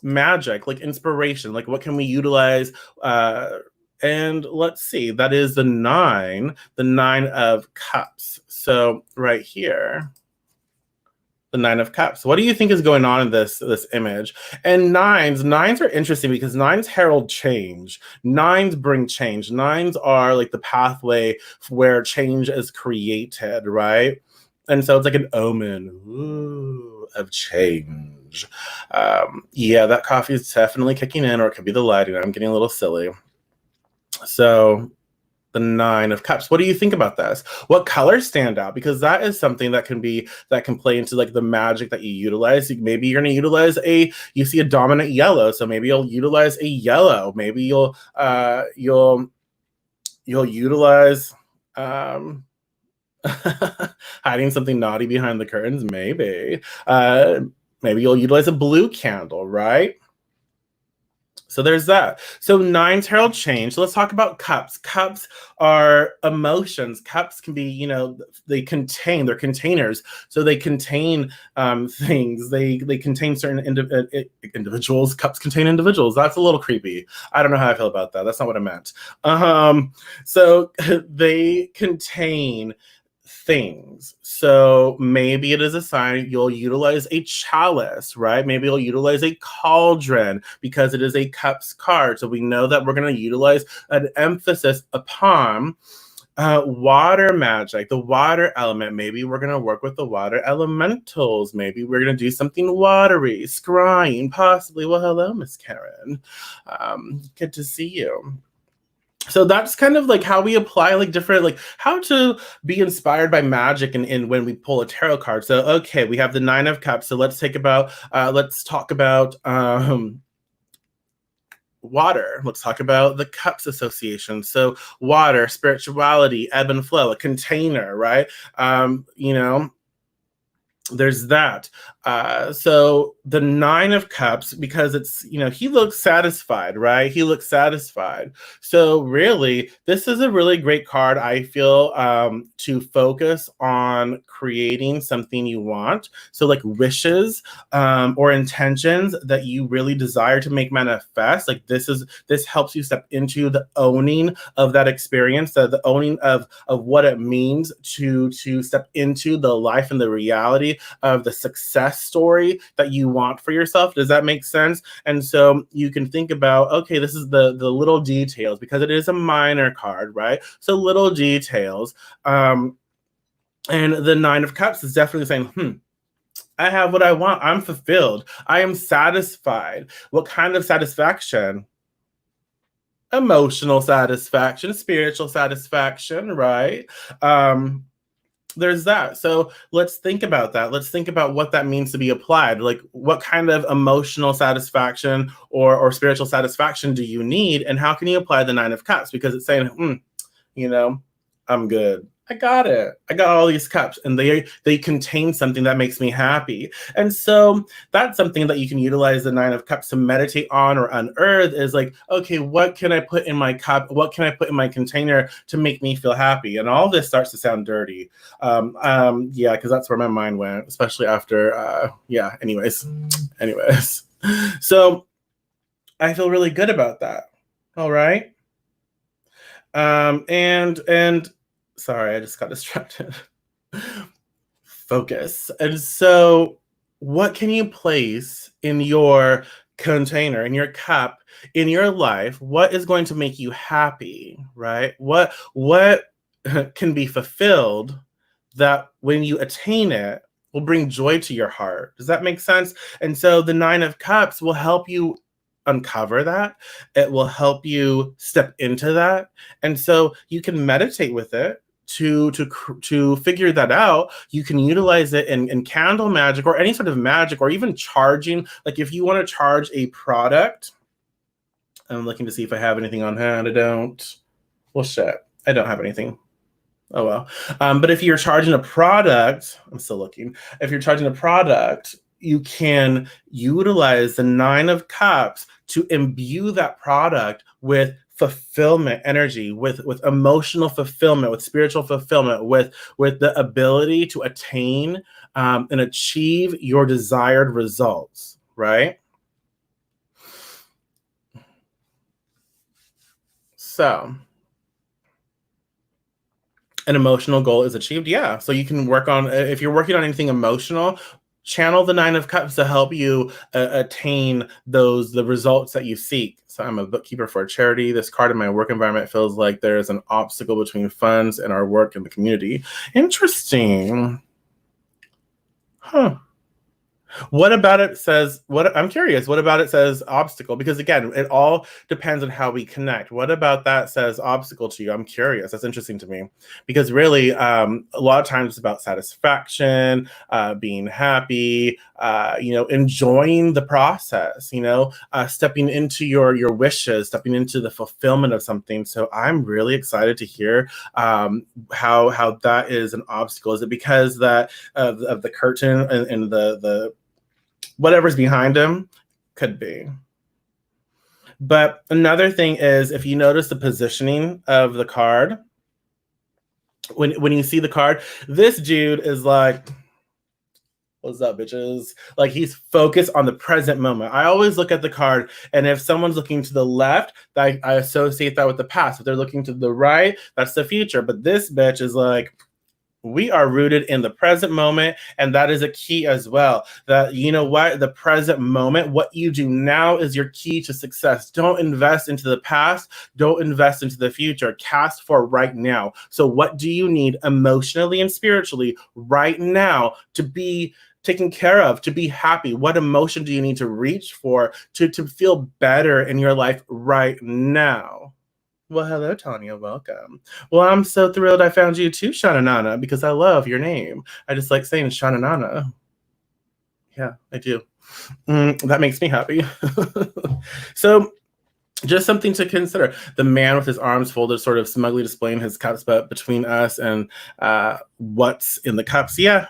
[SPEAKER 1] magic, like inspiration? Like what can we utilize? And let's see, that is the 9 of Cups. So right here, the 9 of Cups. What do you think is going on in this image? And nines are interesting because nines herald change. Nines bring change. Nines are like the pathway where change is created, right? And so it's like an omen of change. Yeah, that coffee is definitely kicking in, or it could be the lighting. I'm getting a little silly. So the 9 of Cups. What do you think about this? What colors stand out? Because that is something that can play into like the magic that you utilize. Maybe you're going to utilize you see a dominant yellow, so maybe you'll utilize a yellow. Maybe you'll utilize hiding something naughty behind the curtains. Maybe you'll utilize a blue candle, right? So there's that. So 9's herald change. So let's talk about cups. Cups are emotions. Cups can be, they're containers. So they contain things. They contain certain individuals. Cups contain individuals. That's a little creepy. I don't know how I feel about that. That's not what I meant. So they contain things. So maybe it is a sign you'll utilize a chalice, right? Maybe you'll utilize a cauldron because it is a cups card. So we know that we're going to utilize an emphasis upon water magic, the water element. Maybe we're going to work with the water elementals. Maybe we're going to do something watery, scrying, possibly. Well, hello, Miss Karen. Good to see you. So that's kind of like how we apply like different, like how to be inspired by magic and when we pull a tarot card. So okay, we have the Nine of Cups. So let's talk about water. Let's talk about the cups association. So water, spirituality, ebb and flow, a container, right? You know, there's that. So the Nine of Cups, because it's, he looks satisfied, right? He looks satisfied. So really, this is a really great card, I feel, to focus on creating something you want. So like wishes, or intentions that you really desire to make manifest. Like this helps you step into the owning of that experience, the owning of what it means to step into the life and the reality of the success story that you want for yourself. Does that make sense? And so you can think about, okay, this is the little details, because it is a minor card, right? So little details. And the Nine of Cups is definitely saying, I have what I want. I'm fulfilled. I am satisfied. What kind of satisfaction? Emotional satisfaction, spiritual satisfaction, right? There's that. So let's think about that. Let's think about what that means to be applied. Like, what kind of emotional satisfaction or spiritual satisfaction do you need, and how can you apply the Nine of Cups? Because it's saying, you know, I'm good. I got it. I got all these cups, and they contain something that makes me happy. And so that's something that you can utilize the Nine of Cups to meditate on or unearth, is like, okay, what can I put in my cup? What can I put in my container to make me feel happy? And all this starts to sound dirty. Yeah, because that's where my mind went, especially after, anyways. So I feel really good about that. All right. And sorry, I just got distracted. Focus. And so what can you place in your container, in your cup, in your life? What is going to make you happy, right? What can be fulfilled that when you attain it will bring joy to your heart? Does that make sense? And so the Nine of Cups will help you uncover that. It will help you step into that. And so you can meditate with it to figure that out. You can utilize it in candle magic or any sort of magic, or even charging. Like if you want to charge a product, I'm looking to see if I have anything on hand. I don't. Well, shit, I don't have anything. Oh well. But if you're charging a product, I'm still looking. If you're charging a product, you can utilize the Nine of Cups to imbue that product with fulfillment energy, with emotional fulfillment, with spiritual fulfillment, with the ability to attain and achieve your desired results, right? So an emotional goal is achieved. Yeah. So you can work on, if you're working on anything emotional, channel the Nine of Cups to help you attain the results that you seek. So I'm a bookkeeper for a charity. This card in my work environment feels like there's an obstacle between funds and our work in the community. Interesting. Huh. What about it says, I'm curious, what about it says obstacle? Because again, it all depends on how we connect. What about that says obstacle to you? I'm curious. That's interesting to me, because really, a lot of times it's about satisfaction, being happy, enjoying the process, stepping into your wishes, stepping into the fulfillment of something. So I'm really excited to hear how that is an obstacle. Is it because that of the curtain and the whatever's behind him? Could be. But another thing is, if you notice the positioning of the card, when you see the card, this dude is like, what's up, bitches? Like, he's focused on the present moment. I always look at the card, and if someone's looking to the left, I associate that with the past. If they're looking to the right, that's the future. But this bitch is like, we are rooted in the present moment, and that is a key as well. That, you know what, the present moment, what you do now is your key to success. Don't invest into the past, don't invest into the future. Cast for right now. So what do you need emotionally and spiritually right now to be taken care of, to be happy? What emotion do you need to reach for to feel better in your life right now? Well, hello, Tanya. Welcome. Well, I'm so thrilled I found you too, Shananana, because I love your name. I just like saying Shananana. Yeah, I do. That makes me happy. So, just something to consider. The man with his arms folded, sort of smugly displaying his cups, but between us and what's in the cups, yeah,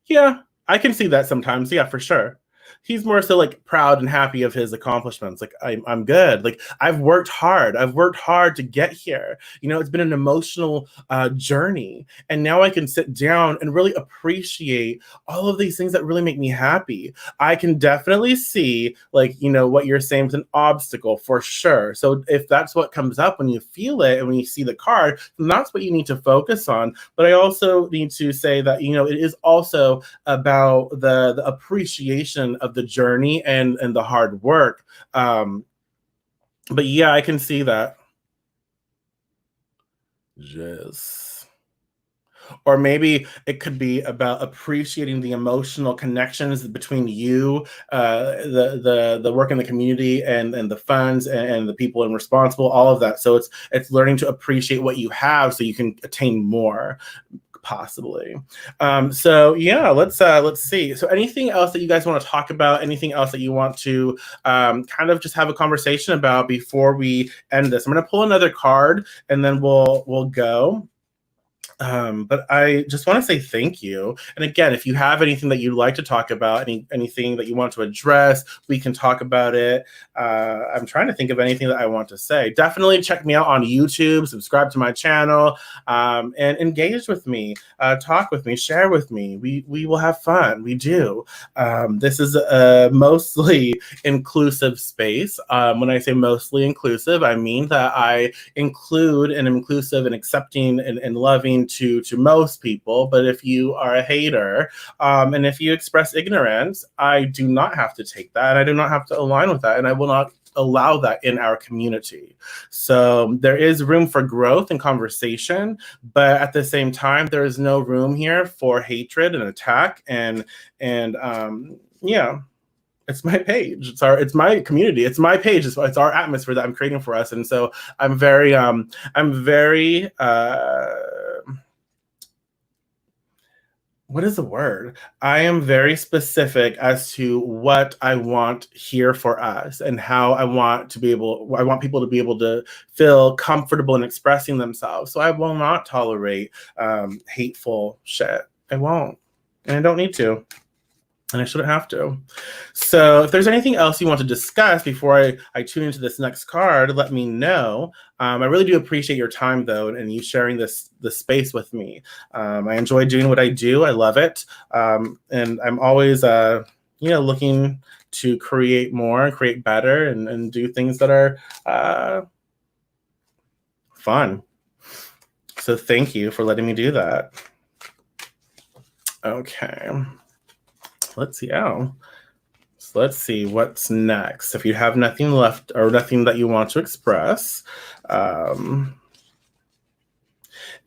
[SPEAKER 1] yeah, I can see that sometimes. Yeah, for sure. He's more so like proud and happy of his accomplishments. Like I'm good. Like I've worked hard. I've worked hard to get here. You know, it's been an emotional journey, and now I can sit down and really appreciate all of these things that really make me happy. I can definitely see, like, you know, what you're saying is an obstacle for sure. So if that's what comes up when you feel it and when you see the card, then that's what you need to focus on. But I also need to say that, you know, it is also about the appreciation of the journey and the hard work. But yeah, I can see that. Yes. Or maybe it could be about appreciating the emotional connections between you, the work in the community, and the funds and the people and responsible, all of that. So it's learning to appreciate what you have so you can attain more, possibly. So yeah, let's see. So anything else that you guys want to talk about? Anything else that you want to kind of just have a conversation about before we end this? I'm gonna pull another card and then we'll go. But I just want to say thank you. And again, if you have anything that you'd like to talk about, anything that you want to address, we can talk about it. I'm trying to think of anything that I want to say. Definitely check me out on YouTube, subscribe to my channel, and engage with me, talk with me, share with me. We will have fun. We do. This is a mostly inclusive space. When I say mostly inclusive, I mean that I include and inclusive and accepting and loving to most people. But if you are a hater, and if you express ignorance, I do not have to take that, and I do not have to align with that, and I will not allow that in our community. So there is room for growth and conversation, but at the same time, there is no room here for hatred and attack and yeah. It's my page. It's my community. It's my page. It's our atmosphere that I'm creating for us. And so I'm very what is the word? I am very specific as to what I want here for us and how I want people to be able to feel comfortable in expressing themselves. So I will not tolerate hateful shit. I won't. And I don't need to. And I shouldn't have to. So if there's anything else you want to discuss before I tune into this next card, let me know. I really do appreciate your time, though, and you sharing this space with me. I enjoy doing what I do. I love it. And I'm always, looking to create more, create better, and do things that are fun. So thank you for letting me do that. Okay. Let's see. Oh. So let's see what's next. If you have nothing left or nothing that you want to express,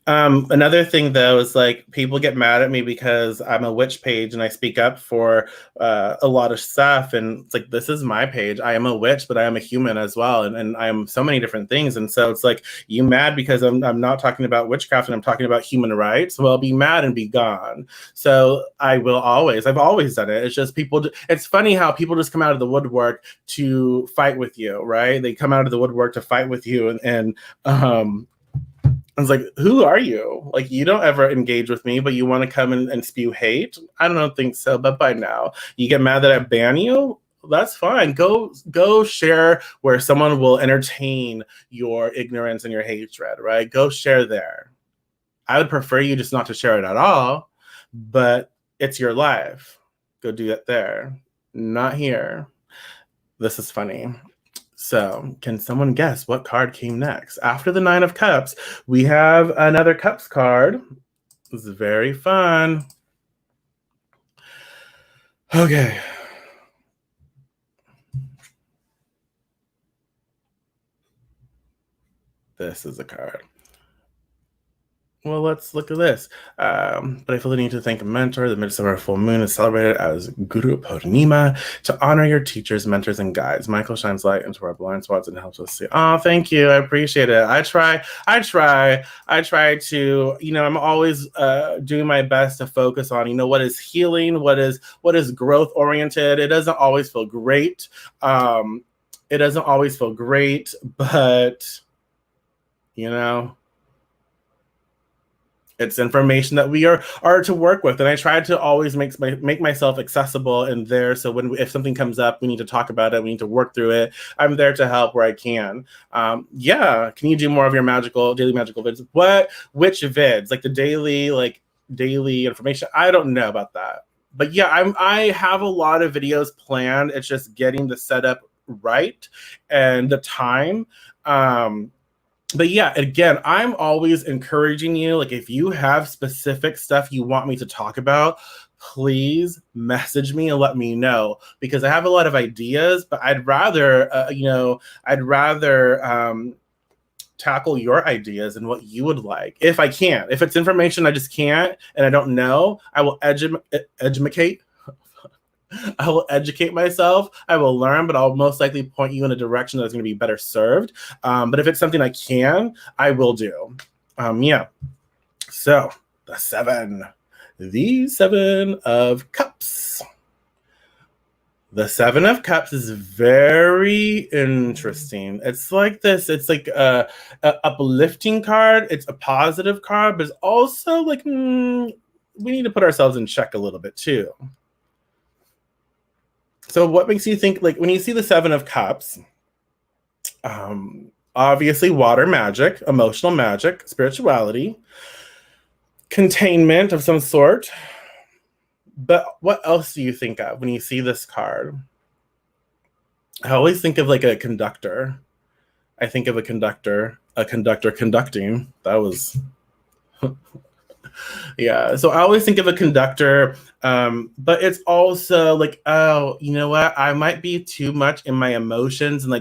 [SPEAKER 1] another thing though is like people get mad at me because I'm a witch page and I speak up for a lot of stuff. And it's like, this is my page. I am a witch, but I am a human as well. And I am so many different things. And so it's like, you mad because I'm not talking about witchcraft and I'm talking about human rights. Well, be mad and be gone. So I've always done it. It's just it's funny how people just come out of the woodwork to fight with you, right? They come out of the woodwork to fight with you and I was like, who are you? Like, you don't ever engage with me, but you want to come and spew hate? I don't think so, but by now. You get mad that I ban you? That's fine. Go share where someone will entertain your ignorance and your hatred, right? Go share there. I would prefer you just not to share it at all, but it's your life. Go do it there. Not here. This is funny. So, can someone guess what card came next? After the Nine of Cups, we have another Cups card. This is very fun. Okay. This is a card. Well, let's look at this. But I feel the need to thank a mentor. The midsummer full moon is celebrated as Guru Purnima to honor your teachers, mentors, and guides. Michael shines light into our blind spots and helps us see. Oh, thank you. I appreciate it. I try to, I'm always doing my best to focus on, what is healing, what is growth oriented. It doesn't always feel great. But it's information that we are to work with, and I try to always make myself accessible in there. So if something comes up, we need to talk about it. We need to work through it. I'm there to help where I can. Yeah, can you do more of your daily magical vids? Which vids? Like the daily information? I don't know about that, but yeah, I have a lot of videos planned. It's just getting the setup right and the time. But yeah, again, I'm always encouraging you. Like, if you have specific stuff you want me to talk about, please message me and let me know, because I have a lot of ideas, but I'd rather tackle your ideas and what you would like. If I can, if it's information I just can't and I don't know, I will educate. I will educate myself. I will learn, but I'll most likely point you in a direction that's going to be better served. But if it's something I can, I will do. Yeah. So the 7 of Cups. The 7 of Cups is very interesting. It's like this. It's like a uplifting card. It's a positive card, but it's also like we need to put ourselves in check a little bit too. So what makes you think, like, when you see the 7 of Cups, obviously water magic, emotional magic, spirituality, containment of some sort. But what else do you think of when you see this card? I always think of like a conductor. I think of a conductor conducting. That was... Yeah, so I always think of a conductor, but it's also like, oh, you know what? I might be too much in my emotions and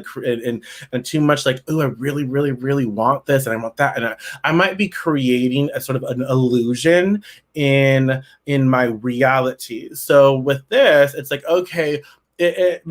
[SPEAKER 1] and too much like, oh, I really, really, really want this and I want that, and I might be creating a sort of an illusion in my reality. So with this, it's like, okay, it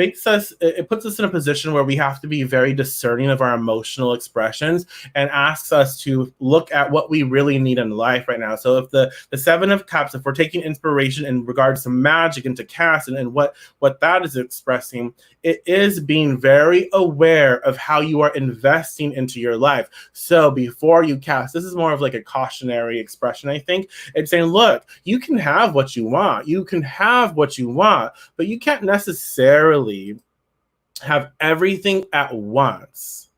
[SPEAKER 1] puts us in a position where we have to be very discerning of our emotional expressions and asks us to look at what we really need in life right now. So if the 7 of Cups, if we're taking inspiration in regards to magic and to cast and what that is expressing, it is being very aware of how you are investing into your life. So before you cast, this is more of like a cautionary expression, I think. It's saying, look, you can have what you want. You can have what you want, but you can't necessarily have everything at once.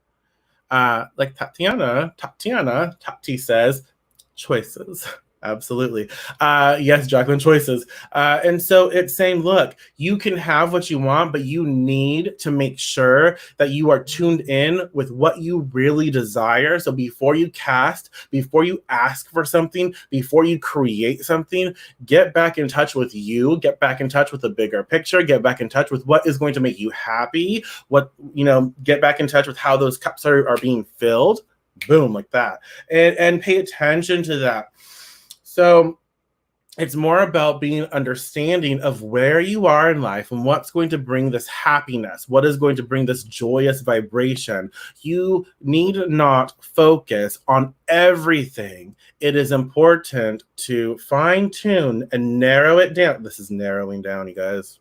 [SPEAKER 1] Like Tati says, choices. Absolutely. Yes, Jacqueline, choices. And so it's saying, look, you can have what you want, but you need to make sure that you are tuned in with what you really desire. So before you cast, before you ask for something, before you create something, get back in touch with you, get back in touch with the bigger picture, get back in touch with what is going to make you happy, get back in touch with how those cups are being filled. Boom, like that. And pay attention to that. So it's more about being understanding of where you are in life and what's going to bring this happiness, what is going to bring this joyous vibration. You need not focus on everything. It is important to fine tune and narrow it down. This is narrowing down, you guys.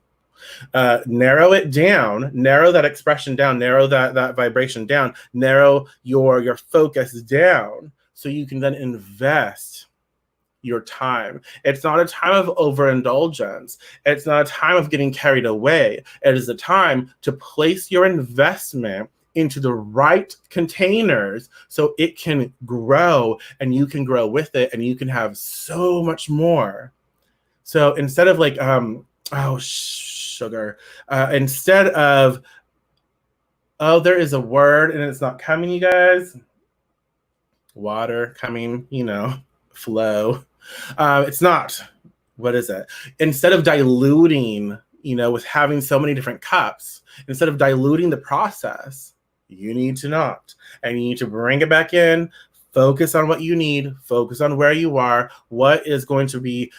[SPEAKER 1] Narrow it down, narrow that expression down, narrow that vibration down, narrow your focus down, so you can then invest your time. It's not a time of overindulgence. It's not a time of getting carried away. It is a time to place your investment into the right containers so it can grow and you can grow with it and you can have so much more. So instead of like, sugar, instead of, oh, there is a word and it's not coming, you guys. Water coming, flow. It's not. What is it? Instead of diluting, with having so many different cups, instead of diluting the process, you need to not. And you need to bring it back in, Focus on what you need, focus on where you are, what is going to be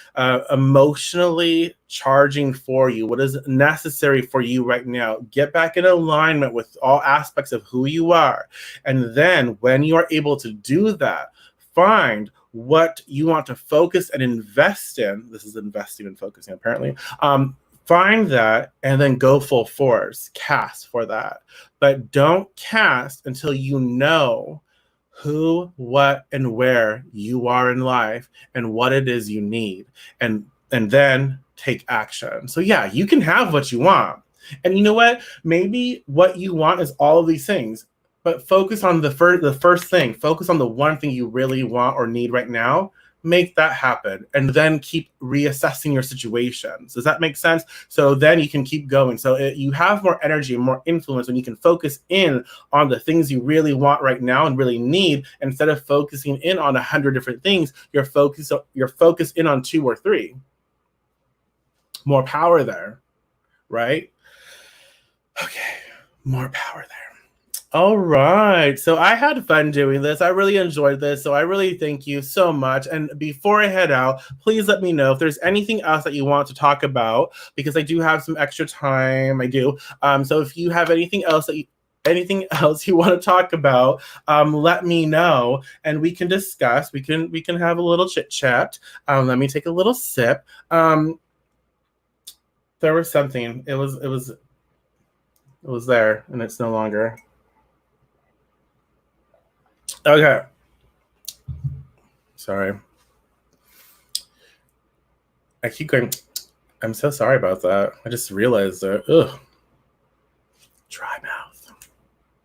[SPEAKER 1] emotionally charging for you, what is necessary for you right now. Get back in alignment with all aspects of who you are. And then when you are able to do that, find what you want to focus and invest in. This is investing and focusing, apparently. Find that and then go full force, cast for that. But don't cast until you know who, what, and where you are in life and what it is you need. And then take action. So yeah, you can have what you want. And you know what? Maybe what you want is all of these things, but focus on the first thing. Focus on the one thing you really want or need right now. Make that happen, and then keep reassessing your situations. Does that make sense? So then you can keep going. So you have more energy and more influence when you can focus in on the things you really want right now and really need, instead of focusing in on 100 different things. You're focused in on 2 or 3. More power there, right? Okay, more power there. All right. So I had fun doing this. I really enjoyed this. So I really thank you so much. And before I head out, please let me know if there's anything else that you want to talk about, because I do have some extra time. I do. So if you have anything else you want to talk about, let me know and we can discuss. We can have a little chit chat. Let me take a little sip. There was something. It was there and it's no longer. Okay. Sorry. I keep going. I'm so sorry about that. I just realized that. Ugh. Dry mouth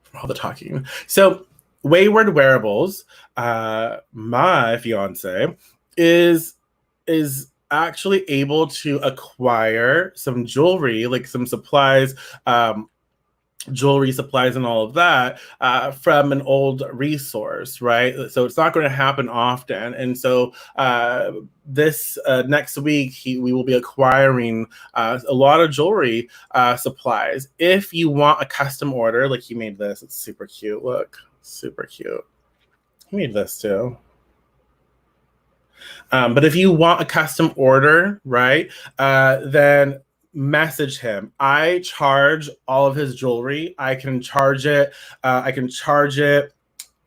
[SPEAKER 1] from all the talking. So, Wayward Wearables, my fiance, is actually able to acquire some jewelry, like some supplies, jewelry supplies and all of that from an old resource, right? So it's not going to happen often. And so this next week, we will be acquiring a lot of jewelry supplies. If you want a custom order, like he made this, it's super cute. Look, super cute. He made this too. But if you want a custom order, right, then message him. I charge all of his jewelry. I can charge it.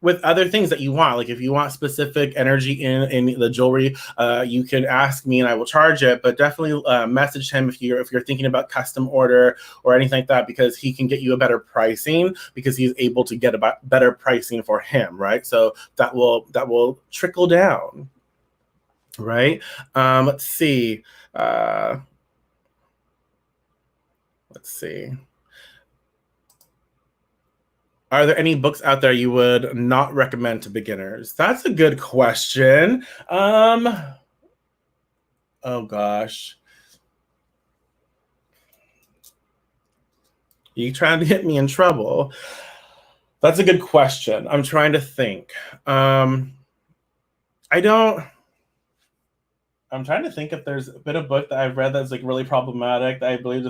[SPEAKER 1] With other things that you want. Like if you want specific energy in the jewelry, you can ask me and I will charge it. But definitely message him if you're thinking about custom order or anything like that, because he can get you a better pricing, because he's able to get a better pricing for him, right? So that will trickle down, right? Let's see. Let's see. Are there any books out there you would not recommend to beginners? That's a good question. Oh gosh. You trying to get me in trouble? That's a good question. I'm trying to think. I'm trying to think if there's been a book that I've read that's like really problematic that I believe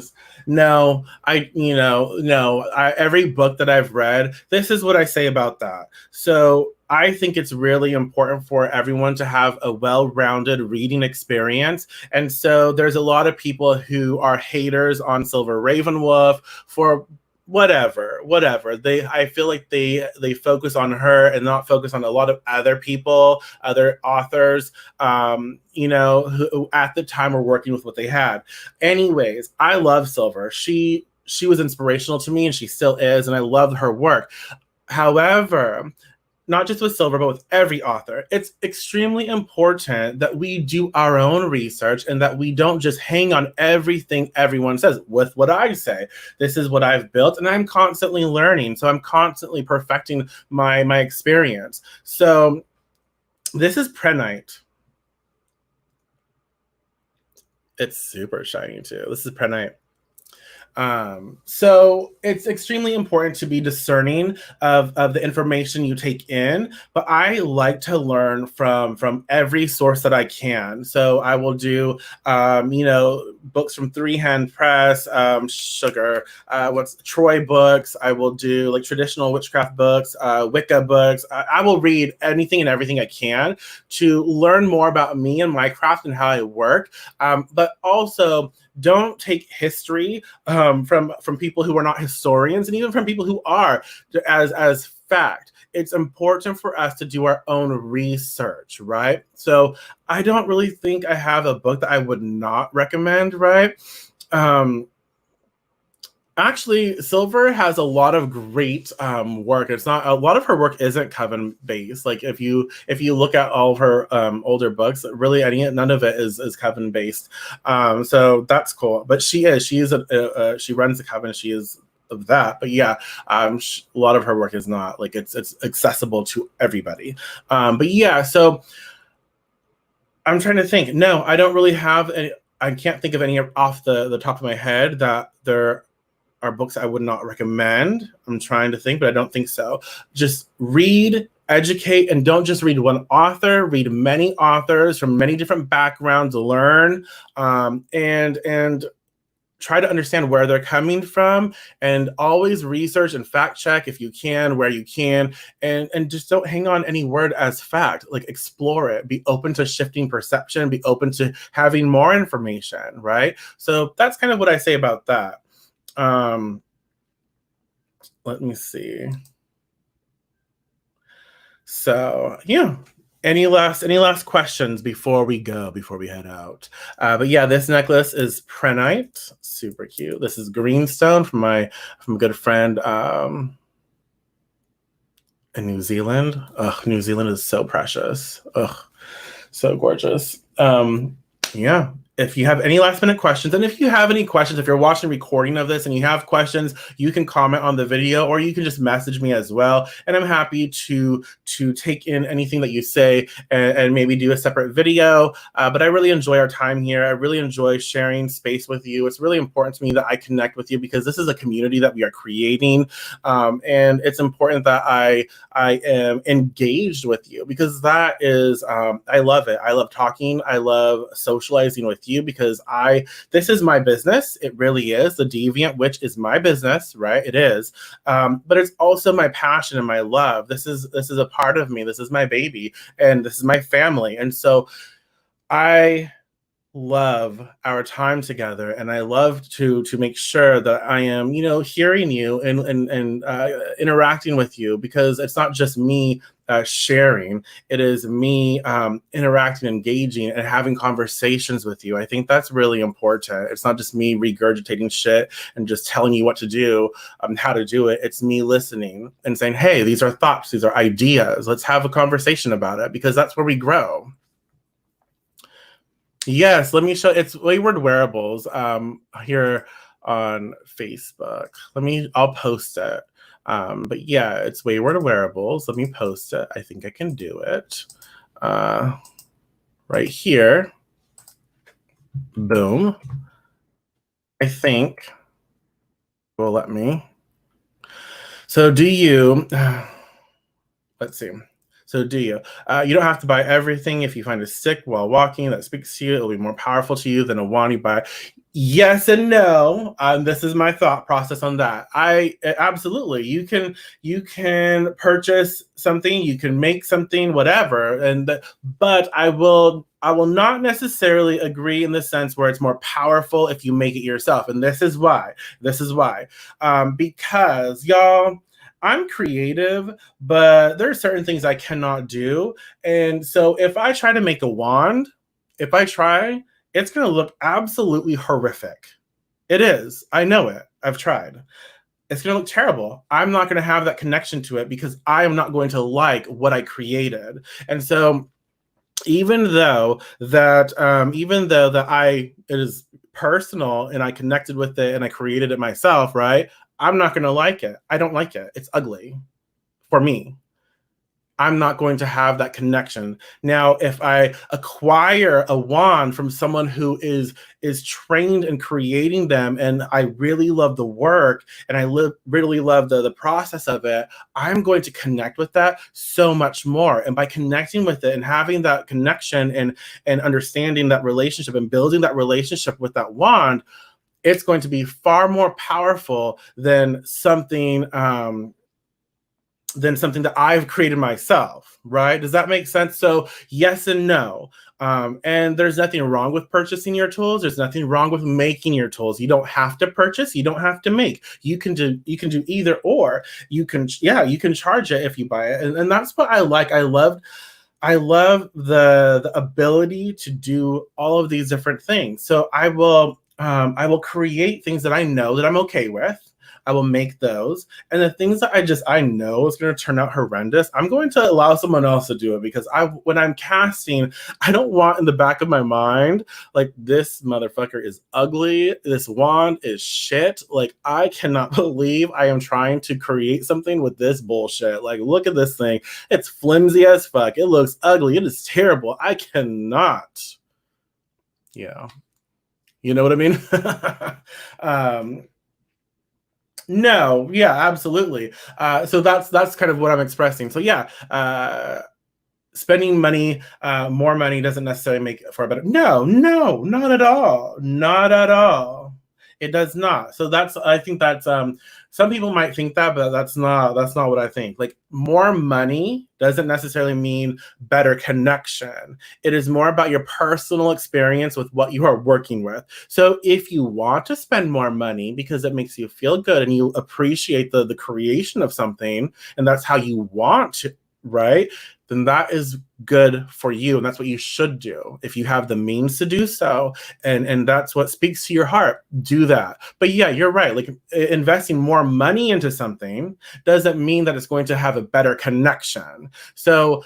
[SPEAKER 1] every book that I've read, this is what I say about that. So I think it's really important for everyone to have a well-rounded reading experience. And so there's a lot of people who are haters on Silver Ravenwolf for whatever. I feel like they focus on her and not focus on a lot of other people, other authors, who at the time were working with what they had. Anyways, I love Silver. She was inspirational to me and she still is, and I love her work. However, not just with Silver, but with every author, it's extremely important that we do our own research and that we don't just hang on everything everyone says. With what I say, this is what I've built, and I'm constantly learning. So I'm constantly perfecting my experience. So this is Prenite. It's super shiny too. This is Prenite. So it's extremely important to be discerning of the information you take in, but I like to learn from every source that I can. So I will do, books from Three Hand Press, Sugar, what's Troy books. I will do like traditional witchcraft books, Wicca books. I will read anything and everything I can to learn more about me and my craft and how I work. But also, don't take history from people who are not historians, and even from people who are, as fact. It's important for us to do our own research, right? So I don't really think I have a book that I would not recommend, right? Actually, Silver has a lot of great work. It's not, a lot of her work isn't coven based. Like if you look at all of her older books, really none of it is coven based. So that's cool. But she is she runs the coven. She is of that. But yeah, a lot of her work is not like it's accessible to everybody. But yeah, so I'm trying to think. No, I don't really have any. I can't think of any off the top of my head that there are books I would not recommend. I'm trying to think, but I don't think so. Just read, educate, and don't just read one author. Read many authors from many different backgrounds. Learn and try to understand where they're coming from, and always research and fact check if you can, where you can, and just don't hang on any word as fact. Like explore it, be open to shifting perception, be open to having more information, right? So that's kind of what I say about that. Let me see. So yeah, any last questions before we head out? But yeah, this necklace is Prenite, super cute. This is greenstone from a good friend in New Zealand. Ugh, New Zealand is so precious. Ugh, so gorgeous. Yeah. If you have any last minute questions, and if you have any questions, if you're watching a recording of this and you have questions, you can comment on the video, or you can just message me as well. And I'm happy to take in anything that you say and maybe do a separate video. But I really enjoy our time here. I really enjoy sharing space with you. It's really important to me that I connect with you, because this is a community that we are creating. And it's important that I am engaged with you, because that is, I love it. I love talking. I love socializing with you, because this is my business. It really is. The Deviant Witch is my business, right? It is. But it's also my passion and my love. This is a part of me. This is my baby, and this is my family. And so I love our time together, and I love to make sure that I am, hearing you and interacting with you, because it's not just me sharing, it is me interacting, engaging, and having conversations with you. I think that's really important. It's not just me regurgitating shit and just telling you what to do, how to do it. It's me listening and saying, hey, these are thoughts, these are ideas, let's have a conversation about it, because that's where we grow. Yes, let me show. It's Wayward Wearables here on Facebook. I'll post it. But yeah, it's Wayward Wearables. Let me post it. I think I can do it. Right here. Boom. I think will let me. So do you, let's see. So do you? You don't have to buy everything. If you find a stick while walking that speaks to you, it'll be more powerful to you than a wand you buy. Yes and no. This is my thought process on that. Absolutely. You can purchase something, you can make something, whatever. But I will not necessarily agree in the sense where it's more powerful if you make it yourself. And this is why. Because y'all, I'm creative, but there are certain things I cannot do. And so if I try to make a wand, it's going to look absolutely horrific. It is. I know it. I've tried. It's going to look terrible. I'm not going to have that connection to it, because I am not going to like what I created. And so even though that it is personal and I connected with it and I created it myself, right? I'm not going to like it. I don't like it. It's ugly for me. I'm not going to have that connection. Now, if I acquire a wand from someone who is trained in creating them, and I really love the work, and really love the process of it, I'm going to connect with that so much more. And by connecting with it and having that connection and understanding that relationship and building that relationship with that wand, it's going to be far more powerful than something that I've created myself, right? Does that make sense? So yes and no. And there's nothing wrong with purchasing your tools. There's nothing wrong with making your tools. You don't have to purchase. You don't have to make. You can do either or. You can charge it if you buy it, and that's what I like. I love the ability to do all of these different things. So I will create things that I know that I'm okay with. I will make those. And the things that I know is going to turn out horrendous, I'm going to allow someone else to do it, because when I'm casting, I don't want in the back of my mind, like, this motherfucker is ugly. This wand is shit. Like, I cannot believe I am trying to create something with this bullshit. Like, look at this thing. It's flimsy as fuck. It looks ugly. It is terrible. I cannot. Yeah. You know what I mean? No, yeah, absolutely. So that's kind of what I'm expressing. So yeah, spending money, more money doesn't necessarily make it for a better. No, no, not at all, not at all. It does not. So I think that's some people might think that, but that's not what I think. Like, more money doesn't necessarily mean better connection. It is more about your personal experience with what you are working with. So if you want to spend more money because it makes you feel good and you appreciate the creation of something, and that's how you want to, right? Then that is good for you, and that's what you should do if you have the means to do so, and that's what speaks to your heart. Do that. But yeah, you're right. Like, investing more money into something doesn't mean that it's going to have a better connection. So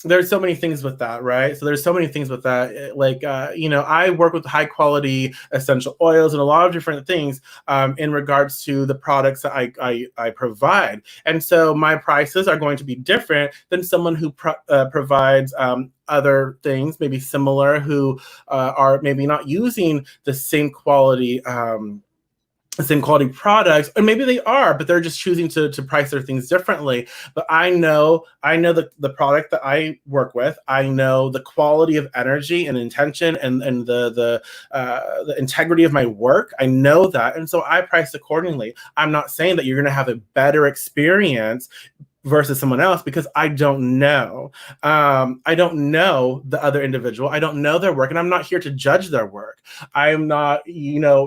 [SPEAKER 1] there's so many things with that, right? So there's so many things with that. Like, I work with high quality essential oils and a lot of different things in regards to the products that I provide. And so my prices are going to be different than someone who provides other things, maybe similar, who are maybe not using the same quality products, or maybe they are, but they're just choosing to price their things differently. But I know the product that I work with. I know the quality of energy and intention, and the integrity of my work. I know that, and so I price accordingly. I'm not saying that you're going to have a better experience versus someone else, because I don't know. I don't know the other individual. I don't know their work, and I'm not here to judge their work. I'm not,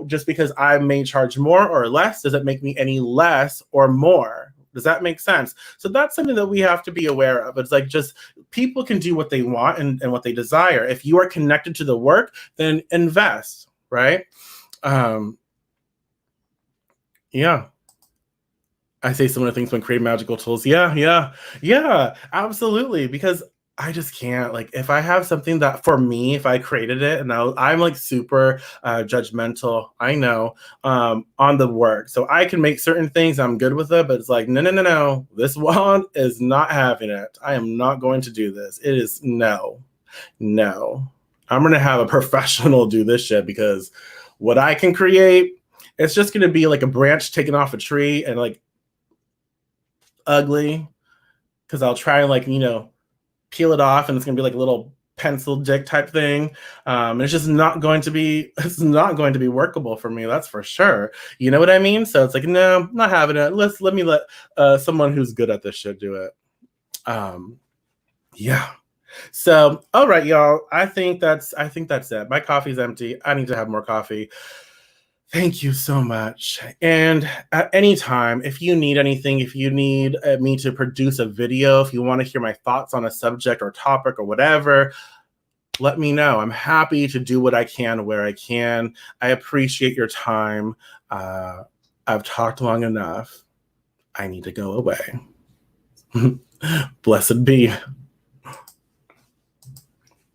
[SPEAKER 1] just because I may charge more or less, does it make me any less or more? Does that make sense? So that's something that we have to be aware of. It's like, just people can do what they want and what they desire. If you are connected to the work, then invest, right? Yeah. I say similar things when creating magical tools. Yeah, yeah, yeah, absolutely. Because I just can't. Like, if I have something that, for me, if I created it, and I'm like super judgmental, I know, on the work. So I can make certain things, I'm good with it, but it's like, no, no, no, no. This one is not having it. I am not going to do this. It is no, no. I'm going to have a professional do this shit, because what I can create, it's just going to be like a branch taken off a tree, and like, ugly, because I'll try and, like, peel it off, and it's gonna be like a little pencil dick type thing. And it's just not going to be workable for me, that's for sure. You know what I mean? So it's like, no, not having it. Let me let someone who's good at this shit do it. Yeah. So, all right, y'all. I think that's it. My coffee's empty. I need to have more coffee. Thank you so much. And at any time, if you need anything, if you need me to produce a video, if you want to hear my thoughts on a subject or topic or whatever, let me know. I'm happy to do what I can where I can. I appreciate your time. I've talked long enough. I need to go away. Blessed be.